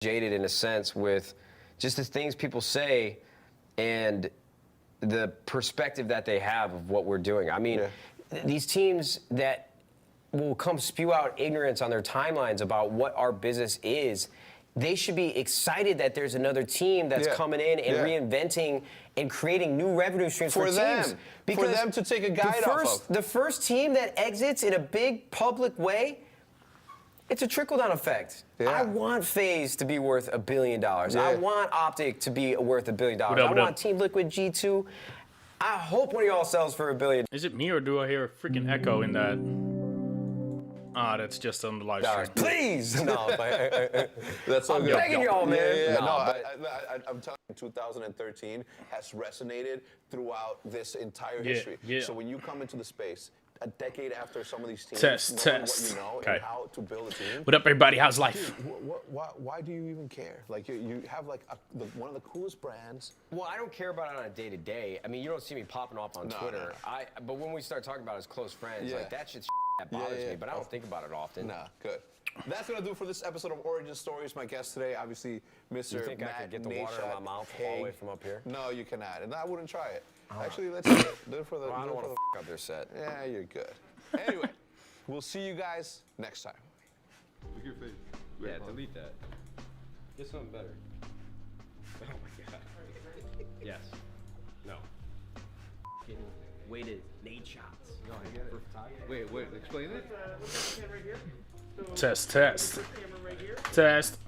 jaded in a sense with just the things people say and the perspective that they have of what we're doing. I mean, these teams that will come spew out ignorance on their timelines about what our business is, they should be excited that there's another team that's coming in and reinventing and creating new revenue streams for teams. For them to take a guide off of. The first team that exits in a big public way, it's a trickle-down effect. I want FaZe to be worth $1 billion. I want Optic to be worth $1 billion. I want Team Liquid G2. I hope one of y'all sells for $1 billion. Is it me or do I hear a freaking echo in that? Ah, that's just on the live stream. Please! No, that's all I'm good. begging y'all, man. I'm telling you, 2013 has resonated throughout this entire history. So when you come into the space, a decade after some of these teams, test. what you know and how to build a team. What up, everybody? How's life? Dude, why do you even care? Like you have like one of the coolest brands. Well, I don't care about it on a day-to-day. I mean, you don't see me popping off on Twitter. No. But when we start talking about it as close friends, like that shit's that bothers me. But I don't think about it often. Nah, good. That's gonna do for this episode of Origin Stories. My guest today, obviously, Mr. You think Matt I could get the water in my mouth all the way from up here? No, you cannot, and I wouldn't try it. Actually, let's do it for the. Well, I don't want to f up their set. Yeah, you're good. Anyway, we'll see you guys next time. Look at your face. Yeah, delete that. Get something better. Oh my god. Yes. No. Weighted nade shots. No, I get it. Wait, explain it. Look at the camera right here. So Test. this camera right here. Test.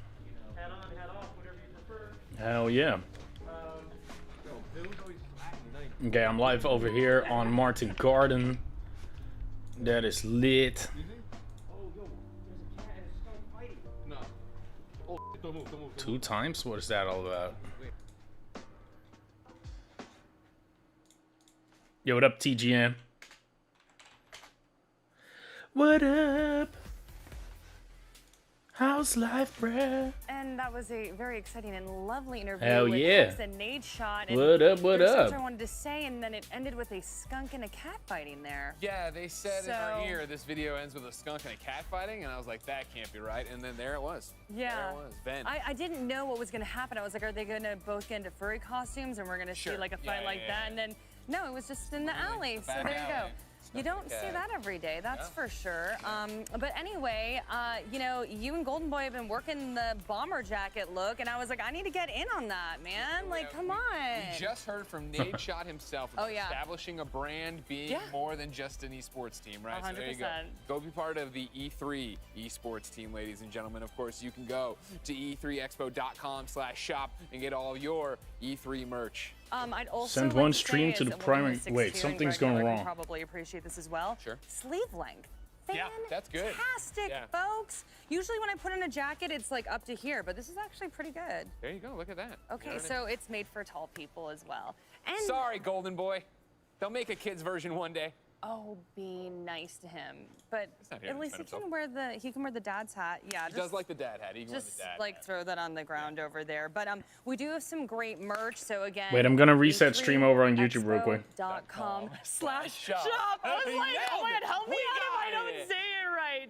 Hat on, hat off, whatever you prefer. Hell yeah. Okay, I'm live over here on Martin Garden. That is lit. Oh, yo, there's a cat and a skunk fighting. No. Oh, don't move. 2 times? What is that all about? Yo, what up, TGM? What up? How's life, bruh? And that was a very exciting and lovely interview Hell with yeah. Hex and Nade Shot. And What up, what there's up? something I wanted to say, and then it ended with a skunk and a cat fighting there. Yeah, they said in our So- ear, this video ends with a skunk and a cat fighting, and I was like, that can't be right. And then there it was. Yeah. There it was. Ben. I didn't know what was going to happen. I was like, are they going to both get into furry costumes and we're going to see like a fight like that? And then, no, it was just in the alley. So there you go. You don't see that every day, that's for sure. But anyway, you know, you and Golden Boy have been working the bomber jacket look, and I was like, I need to get in on that, man. Like, come on. We just heard from Nade Shot himself about establishing a brand, being more than just an esports team, right? 100%. So there you go. Go be part of the E3 esports team, ladies and gentlemen. Of course, you can go to e3expo.com/shop and get all your E3 merch. I'd also Send like one to stream say to as the a woman primary. who's 6'2" Wait, and something's Greg going Miller can wrong. Probably appreciate this as well. Sure. Sleeve length. Yeah, that's good. Fantastic, folks. Usually when I put on a jacket, it's like up to here, but this is actually pretty good. There you go. Look at that. Okay, so it's made for tall people as well. And sorry, Golden Boy. They'll make a kid's version one day. oh, be nice to him. But not here at to least defend he can wear the dad's hat. Yeah, He does like the dad hat. He can wear the just dad like hat. throw that on the ground over there. But we do have some great merch. So again, Wait, I'm gonna reset stream over on YouTube real quick. .com/shop. I was like, oh my god, help me out if I don't say it right.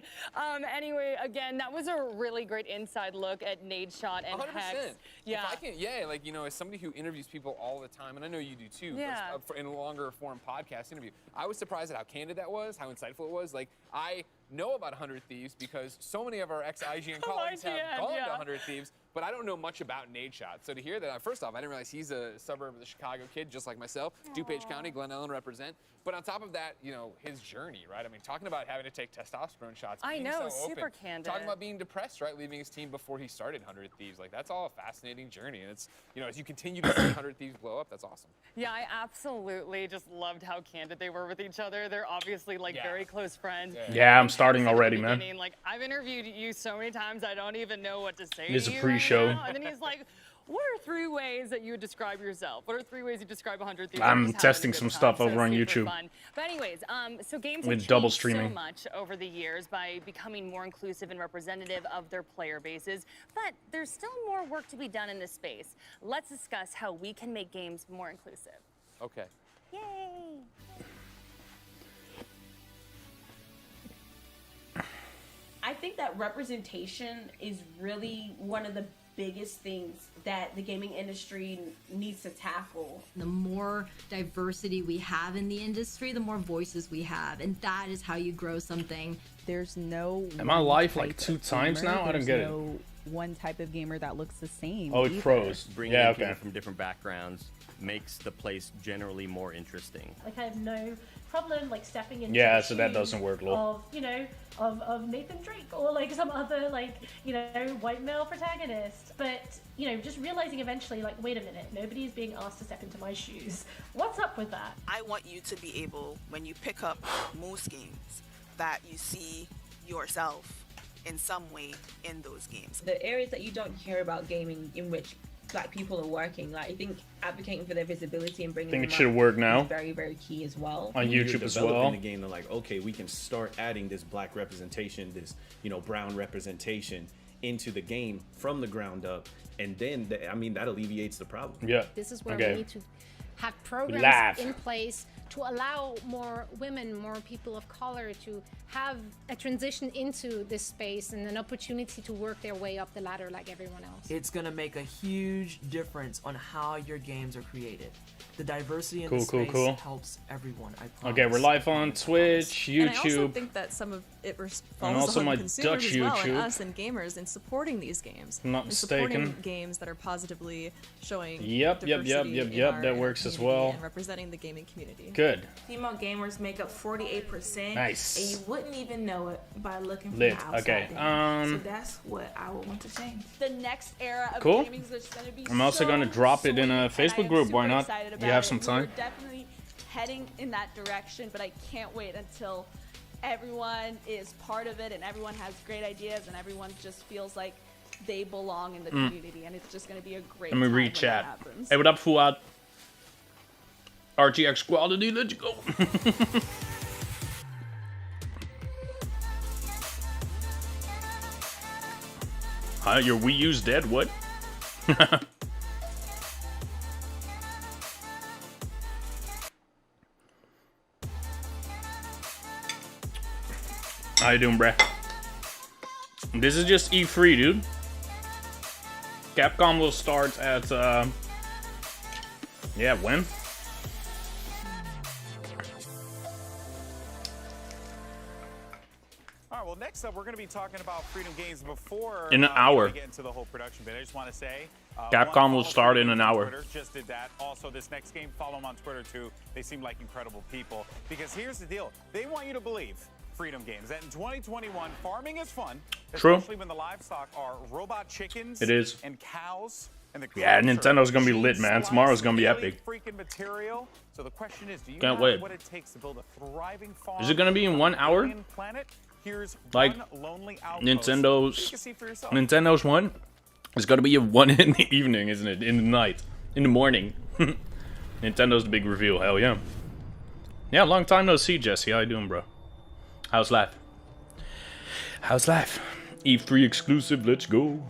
Anyway, again, that was a really great inside look at Nade Shot and 100%. Hex. Yeah. If I can, like, you know, as somebody who interviews people all the time, and I know you do too, Yeah. but in a longer form podcast interview, I was surprised at how candid that was, how insightful it was. Like, I know about 100 Thieves because so many of our ex-IGN colleagues have gone to 100 Thieves, but I don't know much about Nade Shot. So to hear that, first off, I didn't realize he's a suburb of the Chicago kid, just like myself. DuPage County, Glen Ellen represent. But on top of that, you know, his journey, right? I mean, talking about having to take testosterone shots. I being know, so super open, candid. Talking about being depressed, right? Leaving his team before he started 100 Thieves. Like, that's all a fascinating journey. And it's, you know, as you continue to see 100 Thieves blow up, that's awesome. Yeah, I absolutely just loved how candid they were with each other. They're obviously like very close friends. Yeah, I'm starting already, man. Like, I've interviewed you so many times, I don't even know what to say It's to a you pre-show. right now. And then he's like, what are 3 ways that you would describe yourself? What are 3 ways you describe 100 Thieves? I'm Just having a testing good some time, stuff so over on super YouTube. fun. But anyways, so games With have double changed streaming. so much over the years by becoming more inclusive and representative of their player bases. But there's still more work to be done in this space. Let's discuss how we can make games more inclusive. Okay. Yay! I think that representation is really one of the biggest things that the gaming industry needs to tackle. The more diversity we have in the industry, the more voices we have, and that is how you grow something. There's no. Am I live like 2 times now? I don't get it. No one type of gamer that looks the same. Oh, it froze. Bringing in people from different backgrounds makes the place generally more interesting. Like I have no problem like stepping into yeah, the so that shoes doesn't work, lol. of, you know, of Nathan Drake or like some other like, you know, white male protagonist. But, you know, just realizing eventually like, wait a minute, nobody is being asked to step into my shoes. What's up with that? I want you to be able, when you pick up most games, that you see yourself in some way in those games. The areas that you don't hear about gaming in which Black people are working, like I think advocating for their visibility and bringing think them it should up work now is very, very key as well. on YouTube as well. Developing the game, they're like, okay, we can start adding this black representation, this brown representation into the game from the ground up, and then I mean that alleviates the problem. Yeah. This is where we need to have programs in place to allow more women, more people of color to have a transition into this space and an opportunity to work their way up the ladder like everyone else. It's gonna make a huge difference on how your games are created. The diversity in the space helps everyone. I promise. Okay, we're live on Twitch, YouTube. And I also think that some of it falls on consumers as well, and us and gamers in supporting these games. Not mistaken. Supporting games that are positively showing Yep. That works as well. And representing the gaming community. Good. Female gamers make up 48%. Nice. And you wouldn't even know it by looking from Lit. the outside. Okay. So that's what I would want to change. The next era of Cool. gaming is just going to be I'm also going to drop it in a Facebook group. Why not? You have some time. We're definitely heading in that direction, but I can't wait until everyone is part of it and everyone has great ideas and everyone just feels like they belong in the community, and it's just going to be a great Let me time read when chat. that happens. Hey, what up, Fuad? RGX quality, let's go. Huh? Your Wii U's dead? What? How you doing, bruh? This is just E3, dude. Capcom will start at, yeah, when? All right, well, next up, we're going to be talking about Freedom Games before in an hour. we get into the whole production bit. I just want to say, Capcom will start in an hour. Twitter just did that. Also, this next game, follow them on Twitter too. They seem like incredible people. Because here's the deal: they want you to believe, Freedom Games, that in 2021, farming is fun, True. especially when the livestock are robot chickens. It is. And cows. And the Yeah, Nintendo's gonna be lit, man. Tomorrow's gonna be epic. Freaking material. So the question is, do you Can't have wait. what it takes to build a thriving farm? Is it gonna be in 1 hour? Planet? Here's Like one lonely outpost. Nintendo's You can see for yourself. Nintendo's one? It's gonna be a 1 in the evening, isn't it? In the night. In the morning. Nintendo's the big reveal, hell yeah. Yeah, long time no see, Jesse. How you doing, bro? How's life? How's life? E3 exclusive, let's go.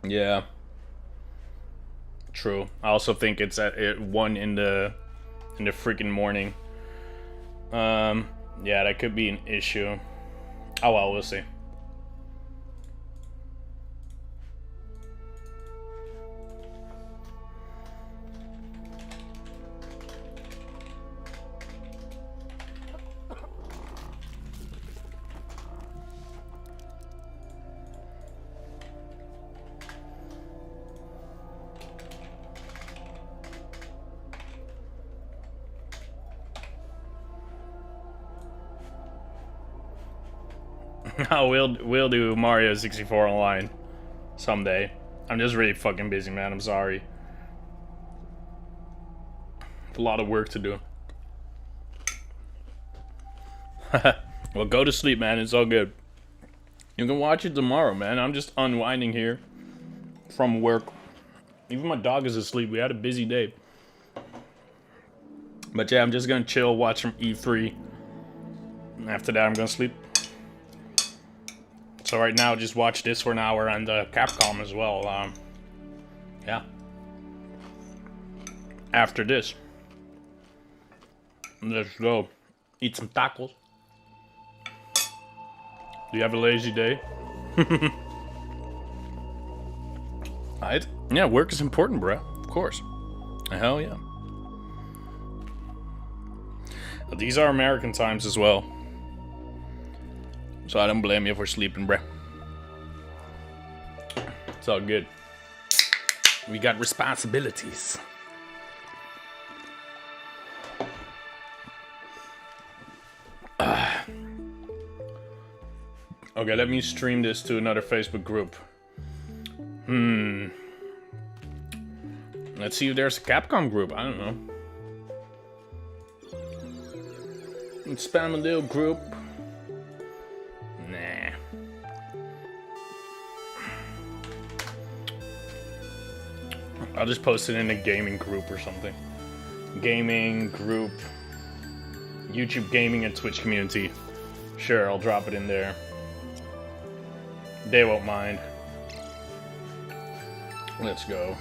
Yeah. True. I also think it's at 1 in the freaking morning. Yeah, that could be an issue. Oh well, we'll see. We'll do Mario 64 online someday. I'm just really fucking busy, man. I'm sorry. A lot of work to do. Well, go to sleep, man. It's all good. You can watch it tomorrow, man. I'm just unwinding here from work. Even my dog is asleep. We had a busy day. But yeah, I'm just gonna chill, watch some E3. And after that, I'm gonna sleep. So right now, just watch this for an hour and Capcom as well. Yeah. After this, let's go eat some tacos. Do you have a lazy day? Yeah, work is important, bro. Of course. Hell yeah. But these are American times as well. So I don't blame you for sleeping, bro. It's all good. We got responsibilities. Okay, let me stream this to another Facebook group. Let's see if there's a Capcom group. I don't know. Let's spam a little group. Nah. I'll just post it in a gaming group or something. Gaming group. YouTube gaming and Twitch community. Sure, I'll drop it in there. They won't mind. Let's go.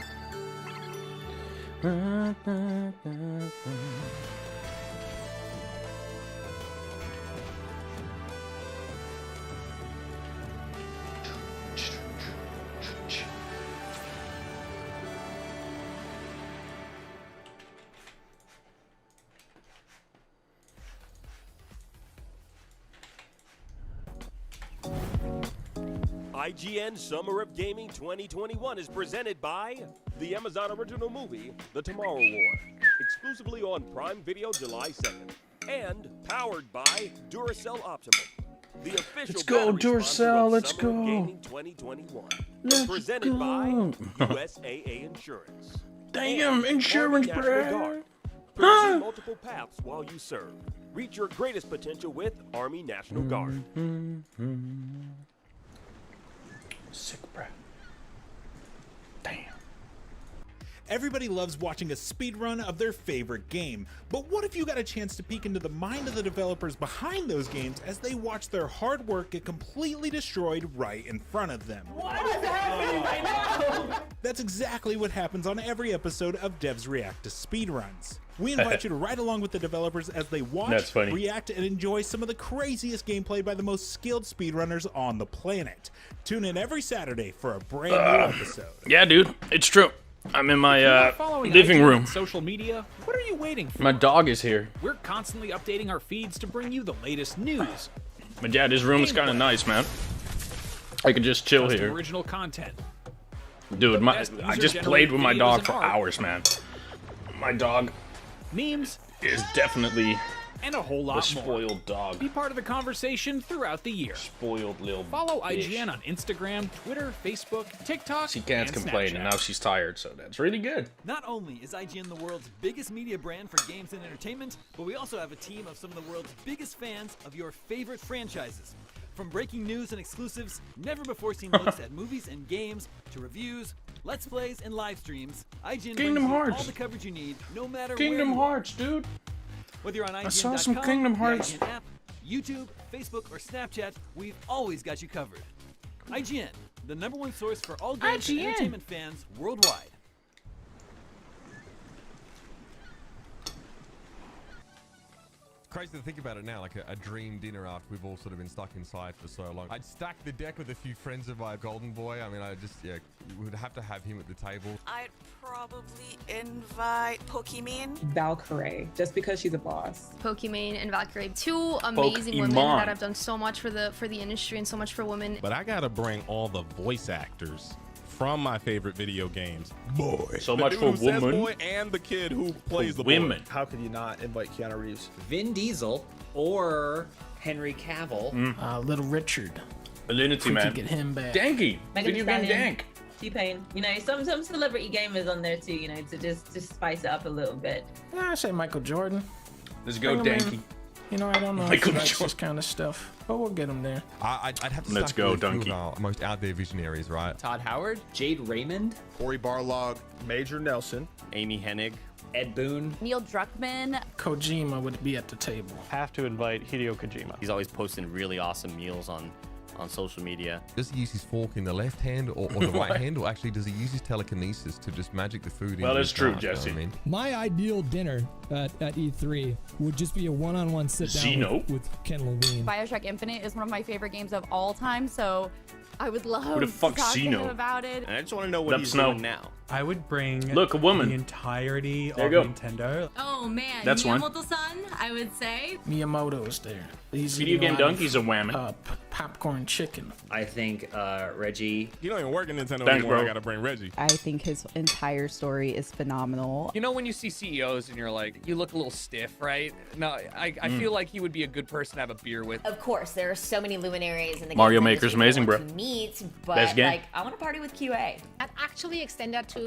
IGN Summer of Gaming 2021 is presented by the Amazon original movie, The Tomorrow War, exclusively on Prime Video July 2nd, and powered by Duracell Optimum, the official Let's go, Duracell, let's Summer of go. Gaming 2021. Let's Presented go. by USAA Insurance. Damn, insurance, National bro. Guard. Pursue multiple paths while you serve. Reach your greatest potential with Army National Guard. Sick, bro. Damn. Everybody loves watching a speedrun of their favorite game, but what if you got a chance to peek into the mind of the developers behind those games as they watch their hard work get completely destroyed right in front of them? What is happening right now? That's exactly what happens on every episode of Devs React to Speedruns. We invite you to ride along with the developers as they watch, That's funny. react, and enjoy some of the craziest gameplay by the most skilled speedrunners on the planet. Tune in every Saturday for a brand new episode. Yeah, dude, it's true. I'm in my living room. Social media, what are you waiting for? My dog is here. We're constantly updating our feeds to bring you the latest news. But yeah, this room is kind of nice, man. I could just chill Custom here. original content. Dude, I just played with my videos dog and for art. hours, man. My dog Memes is definitely and a whole a lot more. spoiled dog. Be part of the conversation throughout the year. Spoiled little Follow bitch. IGN on Instagram, Twitter, Facebook, TikTok, She can't and complain, Snapchat. and now she's tired, so that's really good. Not only is IGN the world's biggest media brand for games and entertainment, but we also have a team of some of the world's biggest fans of your favorite franchises. From breaking news and exclusives, never-before-seen looks at movies and games, to reviews, let's plays, and live streams, IGN Kingdom brings you all Hearts. the coverage you need, no matter Kingdom where you are. Hearts, dude. Whether you're on IGN.com, saw some Kingdom the Hearts. IGN app, YouTube, Facebook, or Snapchat, we've always got you covered. IGN, the #1 source for all games and IGN. entertainment fans worldwide. Crazy to think about it now, like a dream dinner after we've all sort of been stuck inside for so long. I'd stack the deck with a few friends of my golden boy. I mean, I just, yeah, would have to have him at the table. I'd probably invite Pokimane. Valkyrie, just because she's a boss. Pokimane and Valkyrie, two amazing women Pokemon. that have done so much for the industry and so much for women. But I gotta bring all the voice actors from my favorite video games. Boy. So The much dude for who says woman. boy and the kid who plays the women. boy. How could you not invite Keanu Reeves? Vin Diesel or Henry Cavill. Little Richard. Alinity, If we man. could get him back. Danky. Megan Video Thee game Stallion, dank. T-Pain. You know, some celebrity gamers on there too. You know, to just spice it up a little bit. Yeah, I say Michael Jordan. Let's go, Bring him Danky. in. You know, I don't know Michael if he likes Jordan. this kind of stuff, but we'll get him there. I'd have to Let's stack go, it with two of Donkey. our most out there visionaries, right? Todd Howard, Jade Raymond, Corey Barlog, Major Nelson, Amy Hennig, Ed Boon. Neil Druckmann. Kojima would be at the table. Have to invite Hideo Kojima. He's always posting really awesome meals on on social media. Does he use his fork in the left hand or the right hand, or actually does he use his telekinesis to just magic the food? Well, into that's his true, mouth, you know Jesse. what I mean? My ideal dinner at E3 would just be a one-on-one sit-down with Ken Levine. Bioshock Infinite is one of my favorite games of all time, so I would love Who the to fuck's talk to Zeno? him about it. And I just want to know what What up, he's Snow? doing now. I would bring Look, a woman. the entirety There of you go. Nintendo. Oh man, That's one. Miyamoto-san, I would say. Miyamoto's there. He's Video eating game a lot donkey's a whammy. Popcorn chicken. I think Reggie. You don't even work at Nintendo Thanks, anymore. bro. I gotta bring Reggie. I think his entire story is phenomenal. You know when you see CEOs and you're like, you look a little stiff, right? No, I feel like he would be a good person to have a beer with. Of course, there are so many luminaries in the Mario games Maker's industry amazing, I bro. want to meet, but Best game. like, I want to party with QA. I'd actually extend that to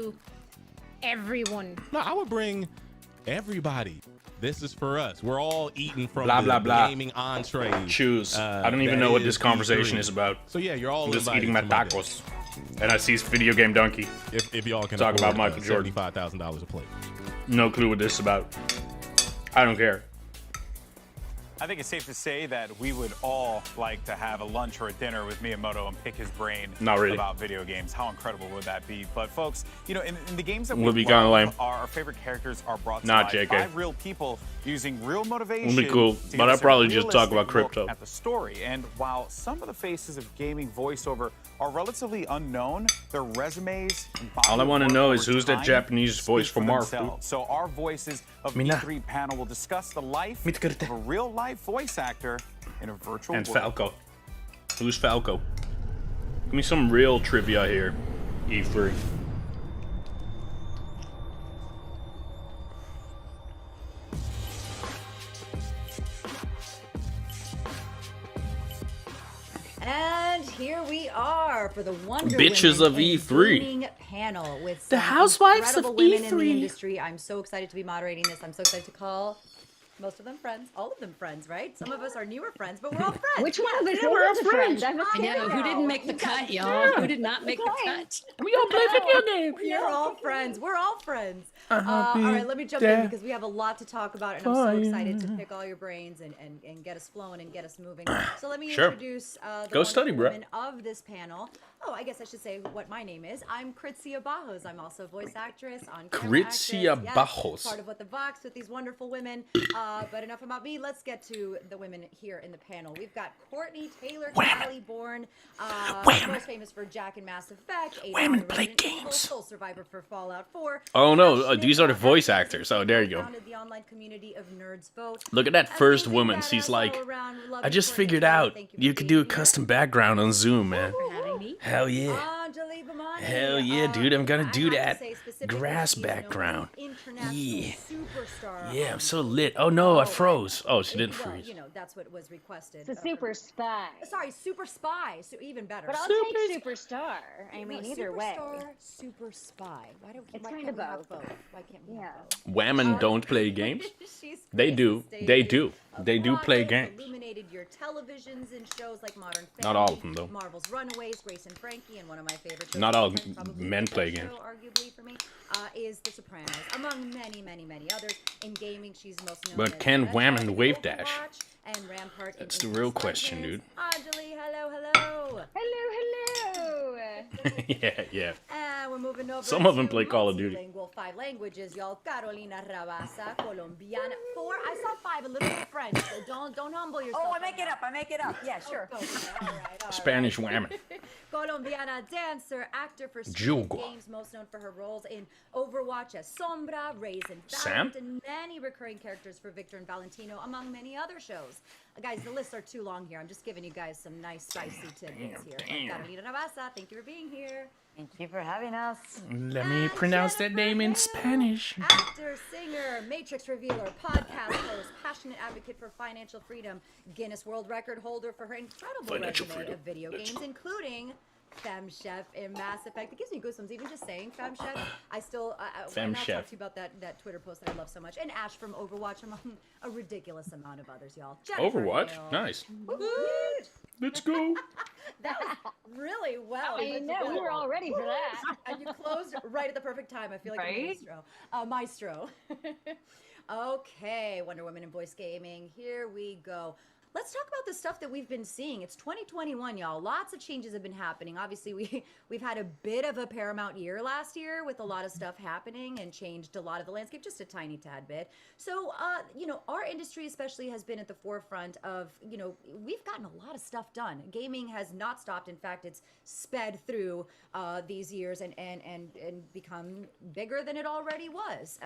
everyone. No, I would bring everybody. This is for us. We're all eating from Blah, the blah, blah. gaming entrees. Choose. I don't even that know what is this conversation E3. is about. So yeah, you're all I'm just invited eating my to my tacos. And I see video game donkey. If y'all can talk about afford, Michael Jordan. $75,000 a plate. No clue what this is about. I don't care. I think it's safe to say that we would all like to have a lunch or a dinner with Miyamoto and pick his brain Not really. about video games. How incredible would that be? But folks, you know, in the games that Would we be kinda love, lame. our favorite characters are brought to Not life JK. by real people using real motivation. Would be cool, to but give I'd us a probably just talk realistic about crypto. look at the story. And while some of the faces of gaming voiceover are relatively unknown, their resumes and body All I of want to work know over is who's that time Japanese voice speak from for Marv, dude. themselves. So our voices of Mina. E3 panel will discuss the life of a real-life voice actor in a virtual And world. Falco. Who's Falco? Give me some real trivia here, E3. And here we are for the Wonder Bitches Women of in E3. Gaming panel with The some housewives of incredible women in the E3. industry. I'm so excited to be moderating this. I'm so excited to call most of them friends, all of them friends, right? Some of us are newer friends, but we're all friends. Which one of us Yeah, we're all isn't a friend? friends. I know, who didn't make the cut, y'all? Yeah. Who did not make the cut? We all play video games. We're all friends. We're all friends. I'll be All right, let me jump there in because we have a lot to talk about, and I'm for so you. excited to pick all your brains and get us flowing and get us moving. So let me Sure. introduce the Go study, wonderful bro. women of this panel. Oh, I guess I should say what my name is. I'm Kritzia Bajos. I'm also a voice actress on Kritzia actress. Bajos. Part of What the Vox with these wonderful women. But enough about me. Let's get to the women here in the panel. We've got Courtney Taylor Callie-Born, most famous for Jack and Mass Effect. Ada Women from play Resident Evil, games. Sole survivor for Fallout 4. Oh no, these are the voice actors. Oh, there you go. Founded the online community of Nerds Vote. Look at that first woman. She's like, I just figured out you could do a custom background on Zoom, man. Hell yeah. Hell yeah, dude. I'm gonna do that. Grass background. Yeah. Yeah, I'm so lit. Oh no, I froze. Oh, she didn't Well, freeze. you know, that's what was requested. It's a super spy. Sorry, super spy. So even better. But I'll take superstar. I mean, either way. Superstar, super spy. Why don't It's why kind can't of we have both. Why can't we have both? Women don't play games. She's They do. They do. They do play games. Illuminated your televisions and shows like Modern Family, Not all of them, though. Marvel's Runaways, Grace and Frankie, and one of my favorite shows. Not all probably men the play best games. show, arguably for me, is The Sopranos, among many, many, many others. In gaming, she's most known But as can Beth women in wave Overwatch dash? and Rampart in That's the Infamous real question, Legends. dude. Anjali, hello. Hello. Yeah. And we're moving over. Some of them to play Call of Duty. multilingual, 5 languages, y'all. Carolina Rabasa, Colombiana. 4. I saw 5, a little bit of French. So don't humble yourself. Oh, I make it up. I make it up. Yeah, sure. All right. Spanish women. Colombiana dancer, actor for Jugo. streaming games, most known for her roles in Overwatch as Sombra, Raisin Sam? Valent, and many recurring characters for Victor and Valentino, among many other shows. Guys, the lists are too long here. I'm just giving you guys some nice, spicy tidbits here. Carolina Navasa, thank you for being here. Thank you for having us. Let me pronounce that name in Spanish. Actor, singer, Matrix revealer, podcast host, passionate advocate for financial freedom, Guinness World Record holder for her incredible Financial resume freedom. of video Let's games, go. including Femme Chef in Mass Effect. It gives me goosebumps even just saying Femme Chef. I still, Femme I'll Chef. talk to you about that Twitter post that I love so much. And Ash from Overwatch, among a ridiculous amount of others, y'all. Jennifer Overwatch? Hale. Nice. Woot! Let's go. That was really well. I put know, we together. were all ready for that. And you closed right at the perfect time. I feel like Right? a maestro. Okay, Wonder Woman in voice gaming. Here we go. let's talk about the stuff that we've been seeing. It's 2021, y'all. Lots of changes have been happening. Obviously, we've had a bit of a Paramount year last year with a lot of stuff happening and changed a lot of the landscape, just a tiny tad bit. So, you know, our industry especially has been at the forefront of, you know, we've gotten a lot of stuff done. Gaming has not stopped. In fact, it's sped through these years and become bigger than it already was.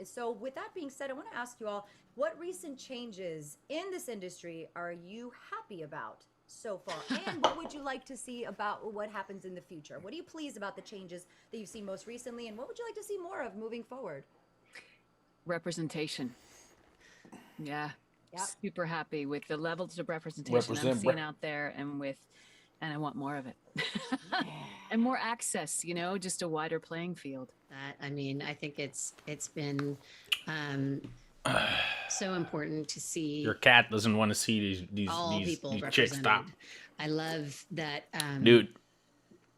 So with that being said, I want to ask you all, what recent changes in this industry are you happy about so far? And what would you like to see about what happens in the future? What are you pleased about the changes that you've seen most recently? And what would you like to see more of moving forward? Representation. Yeah. Yep. Super happy with the levels of representation I'm seeing out there, and I want more of it. And more access, you know, just a wider playing field. I mean, I think it's been so important to see. Your cat doesn't want to see these chicks stop. I love that. Dude,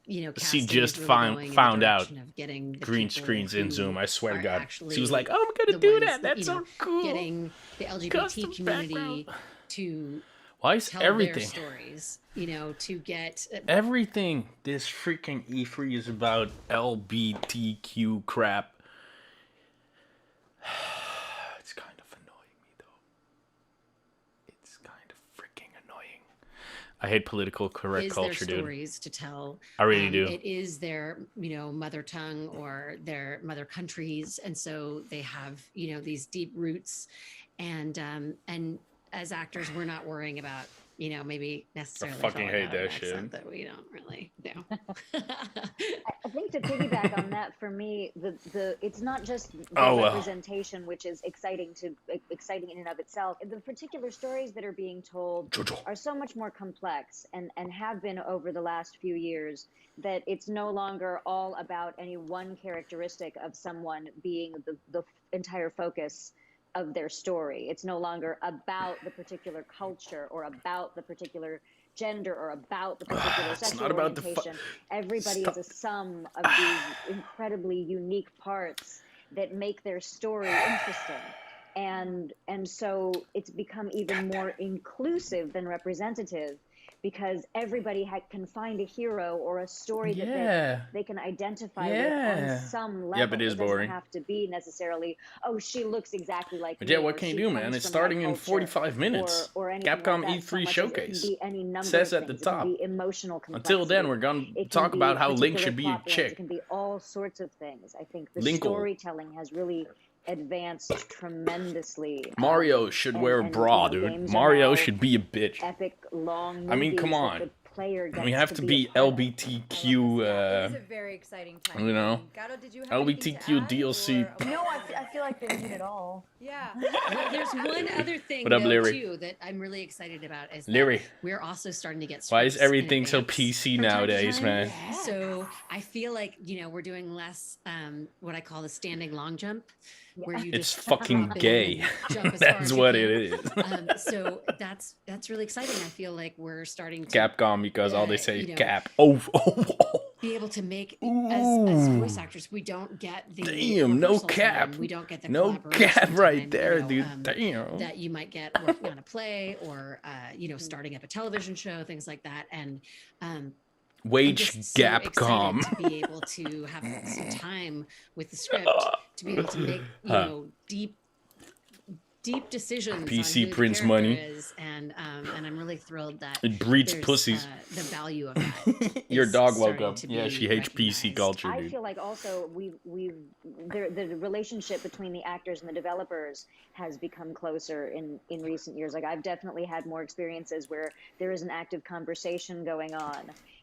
you know, she casting just is really going in found the out direction of getting the green people screens in who Zoom. I swear to are God, actually she was like, "Oh, I'm gonna the do ones that. That's you so know, cool." Getting the LGBT Custom community background. to Why is tell everything their stories, you know, to get everything this freaking E3 is about LGBTQ crap? It's kind of annoying me though. It's kind of freaking annoying. I hate political correct culture, their dude. stories to tell. I really do. It is their, you know, mother tongue or their mother countries, and so they have, you know, these deep roots, and as actors, we're not worrying about, you know, maybe necessarily. I fucking hate that shit. That we don't really do. I think to piggyback on that, for me, the it's not just the representation, which is exciting in and of itself. The particular stories that are being told are so much more complex and have been over the last few years, that it's no longer all about any one characteristic of someone being the entire focus of their story. It's no longer about the particular culture or about the particular gender or about the particular sexual orientation. Everybody is a sum of these incredibly unique parts that make their story interesting. And so it's become even more inclusive than representative, because everybody can find a hero or a story that they can identify with on some level. Yeah, but it is boring. Doesn't have to be necessarily, oh, she looks exactly like But me. yeah, what can you do, man? It's starting in 45 minutes. Or anything Capcom like that. E3 So showcase. It can be any number Says of at the things. top. It can be emotional complexity. Until then, we're going to It talk can about be how Link particular should be a plot lines. chick. It can be all sorts of things. I think the Linkle. storytelling has really advanced tremendously. Mario should wear a bra, dude. Mario should be a bitch. Epic long I mean, come movies that on. the player We gets have to be LGBTQ, It is a very exciting time. you know, Gato, did you have anything to LGBTQ add, DLC. or- No, I feel like they need it all. Yeah. Well, there's one other thing What up, though, Larry? too, that I'm really excited about is Larry. that we're also starting to get Why is scripts in everything so advance PC from time to nowadays, time. man? So I feel like, you know, we're doing less what I call the standing long jump, where you It's just fucking drop in gay. and jump as far That's as you what can. it is. So that's really exciting. I feel like we're starting to Capcom, because all they say you know, Cap. be able to make as voice actors, we don't get the Damn, no rehearsal cap. time, we don't get the No collaboration cap right time, there, you know, dude. Damn. that you might get working on a play or you know, starting up a television show, things like that. And Wage I'm just so Capcom. excited to be able to have some time with the script to be able to make, you know, deep decisions PC on who prints the character money. is, and I'm really thrilled that It breeds there's, pussies. the value of that. Your is dog woke starting up. to Yeah, be she hates PC culture, I dude. feel like also the relationship between the actors and the developers has become closer in recent years. Like, I've definitely had more experiences where there is an active conversation going on,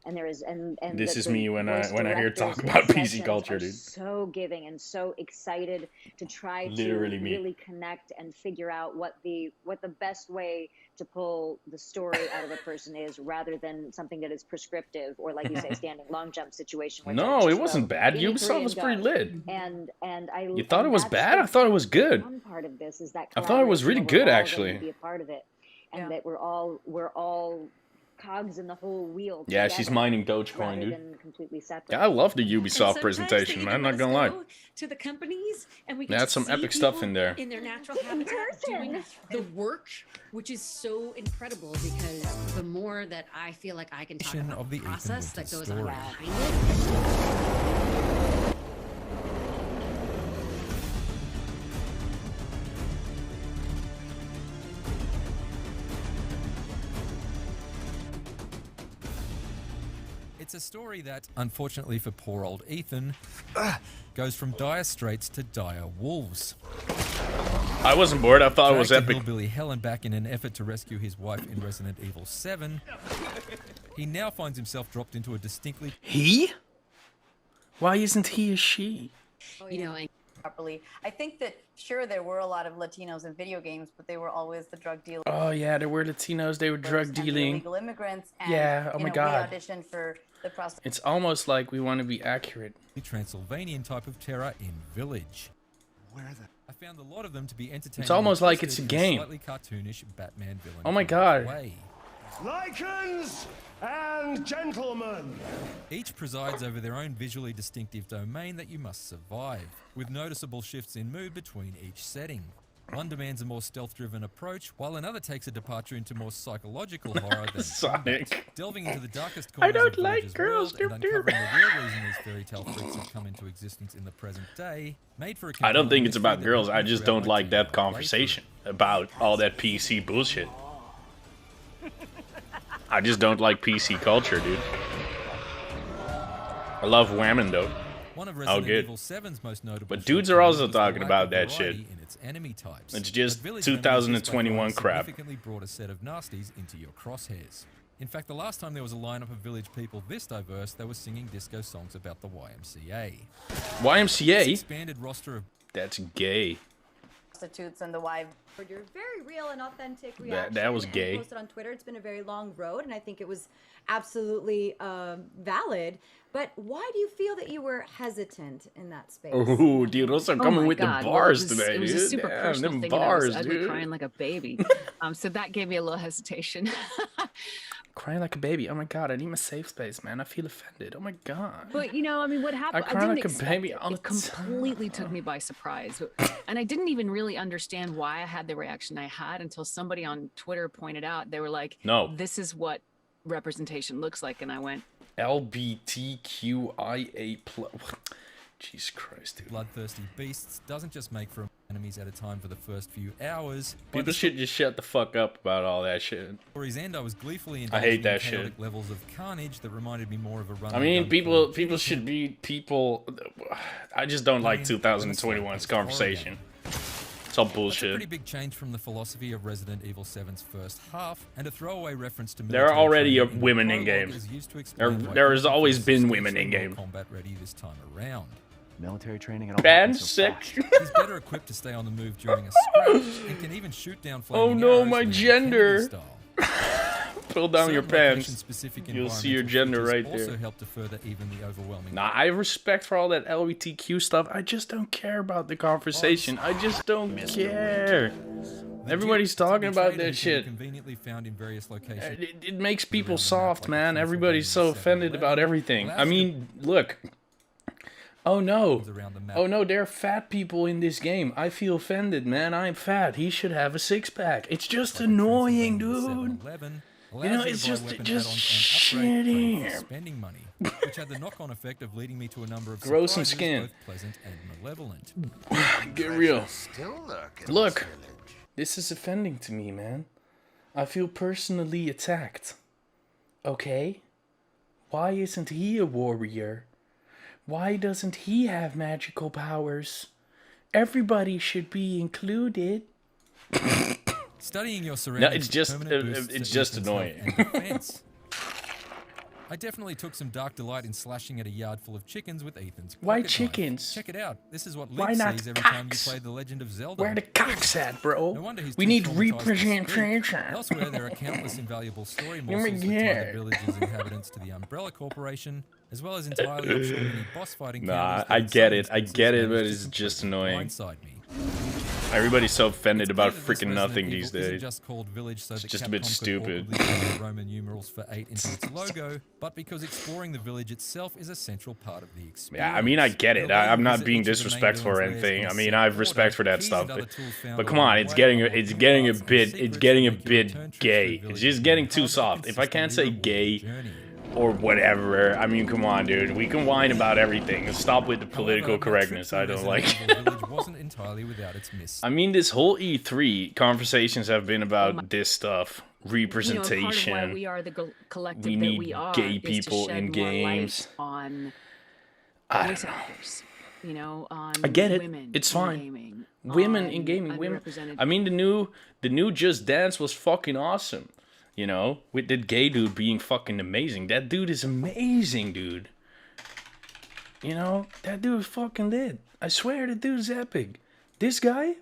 and there is and This that is the me when voice I hear directors talk in about PC sessions culture, are dude. so giving and so excited to try Literally to me. really connect and figure out what the best way to pull the story out of a person is, rather than something that is prescriptive or, like you say, standing long jump situation. Where No, it's it just wasn't go bad. in a Ubisoft was pretty lit. And You thought it was that's bad? the I thought it was good. fun part of this is that I thought it was really collaboration good, where we're all actually. going to be a part of it, and that we're all cogs in the whole wheel. Yeah, she's together, mining Dogecoin, rather dude. than completely separate. Yeah, I love the And Ubisoft sometimes presentation, they man. even Not let us gonna lie. go to the companies, and we They get had to some see epic stuff people in there. in their natural habitat doing the work, which is so incredible because the more that I feel like I can talk about Of the the process Ethan that goes Winters on story. behind it. It's a story that, unfortunately for poor old Ethan, goes from dire straits to dire wolves. I wasn't bored. I thought it was Dragged to epic. hillbilly hell and back in an effort to rescue his wife in Resident Evil 7, he now finds himself dropped into a distinctly... He? Why isn't he a she? You know, and properly. I think that sure there were a lot of Latinos in video games, but they were always the drug dealers. Oh yeah, there were Latinos. They were drug and the dealing. illegal immigrants. And, Yeah. Oh you my know, God. We auditioned for the prostitution. It's almost like we want to be accurate. Transylvanian type of terror in Village. Where the... I found a lot of them to be entertaining. It's almost and like it's a twisted in game. Slightly cartoonish Batman villain. Oh my kind of God. way. Lycans and gentlemen. Each presides over their own visually distinctive domain that you must survive, with noticeable shifts in mood between each setting. One demands a more stealth-driven approach, while another takes a departure into more psychological horror than Sonic. combat, delving into the darkest I corners don't of like Village's girls, world and doop, doop. uncovering the real reason these fairy tale freaks have come into existence in the present day. Made for a I don't think it's compelling about mystery that girls. will I keep just throughout don't my like that 2-hour conversation about all that PC bullshit. I just don't like PC culture, dude. I love women though. One of Oh, Resident good. Evil 7's most notable But dudes are also shortcomings was the talking lack about of that shit. variety in its enemy types. It's just But Village Memories is by far 2021 a crap. significantly broader set of nasties into your crosshairs. In fact, the last time there was a lineup of Village people this diverse, they were singing disco songs about the YMCA. This YMCA? expanded roster of That's gay. Prostitutes and the wives. Your very real and authentic reaction. That was and gay. Posted on Twitter. It's been a very long road, and I think it was absolutely valid. But why do you feel that you were hesitant in that space? Ooh, dude, those are coming my with God. the Well, bars it was, today, It was dude. a super Damn, personal them thing, bars, and I was ugly dude. crying like a baby. So that gave me a little hesitation. Crying like a baby. Oh my god, I need my safe space, man. I feel offended. Oh my god. But you know, I mean, what happened? I cry didn't like a expect baby it. all the It completely took me by surprise, and I didn't even really understand why I had the reaction I had until somebody on Twitter pointed out. They were like, No. this is what representation looks like," and I went, LBTQIA+. Jesus Christ, dude. bloodthirsty beasts doesn't just make for enemies at a time for the first few hours. By People the should just shut the fuck up about all that shit. story's end, I was gleefully I hate indulging that in shit. chaotic levels of carnage that reminded me more of a run. I mean, people should be people. I just don't like 2021's conversation. It's all That's a bullshit. pretty big change from the philosophy of Resident Evil 7's first half, and a throwaway reference to There are military already training in the women in prologue games. is used to explain why There has Ethan always feels been substantially women in more game. combat ready this time around. Military training and all Band that so sick. He's better equipped to stay on the move during a scratch and can even shoot down Oh flaming no, arrows my with gender. Kennedy style. Pull down your Certain pants. location-specific You'll see your environmental gender right features also there. help to further even the overwhelming. Nah, I have respect for all that LGBTQ stuff. I just don't care about the conversation. I just don't care. Everybody's talking about that shit. Conveniently found in various locations. It makes people soft, man. Everybody's so offended about everything. I mean, look. Oh no. Oh no, there are fat people in this game. I feel offended, man. I'm fat. He should have a six-pack. It's just annoying, dude. You know, it's just shitty. Spending money, which had the knock-on effect of leading me to a number of Grow some surprises, skin. both pleasant and malevolent. Get real. Look, this is offending to me, man. I feel personally attacked. Okay? Why isn't he a warrior? Why doesn't he have magical powers? Everybody should be included. Studying your No, surroundings. it's just permanently boosts it's the just Ethan's health annoying. and defense. I definitely took some dark delight in slashing at a yard full of chickens with Ethan's Why pocket knife. chickens? Check it out. This is what Why Link not sees every time you cocks? play The Legend of Zelda. Where the cocks at, bro? No wonder he's We too need traumatized to speak. representation. Elsewhere, there are countless invaluable story Oh my morsels that tie God. the village's inhabitants to the Umbrella Corporation, as well as entirely optional mini boss fighting Nah, counters that I in get some it. I instances get it, but manage to it's just completely annoying. blindside me. Everybody's so offended about It's clear that this freaking nothing Resident these Evil isn't days. just called Village so It's that just a bit Capcom could stupid. awkwardly put the Roman numerals for 8 into its logo, but because exploring the village itself is a central part of the experience. Yeah, I mean, I get it. I'm not being disrespectful or anything. I mean, I have respect for that stuff. But come on, it's getting a bit gay. It's just getting too soft. If I can't say gay or whatever, I mean, come on, dude. We can whine about everything. Stop with the political correctness. I don't like. Wasn't entirely without its miss. I mean, this whole E3 conversations have been about this stuff. Representation. You know, part of why we are the collective We that need we are gay is to people shed in more light games. on I voice don't know. actors, you know, on I get it. women It's in fine. gaming, Women on in gaming, women. underrepresented- I mean, the new Just Dance was fucking awesome. You know, with the gay dude being fucking amazing. That dude is amazing, dude. You know, that dude is fucking lit. I swear, the dude's epic. This guy's.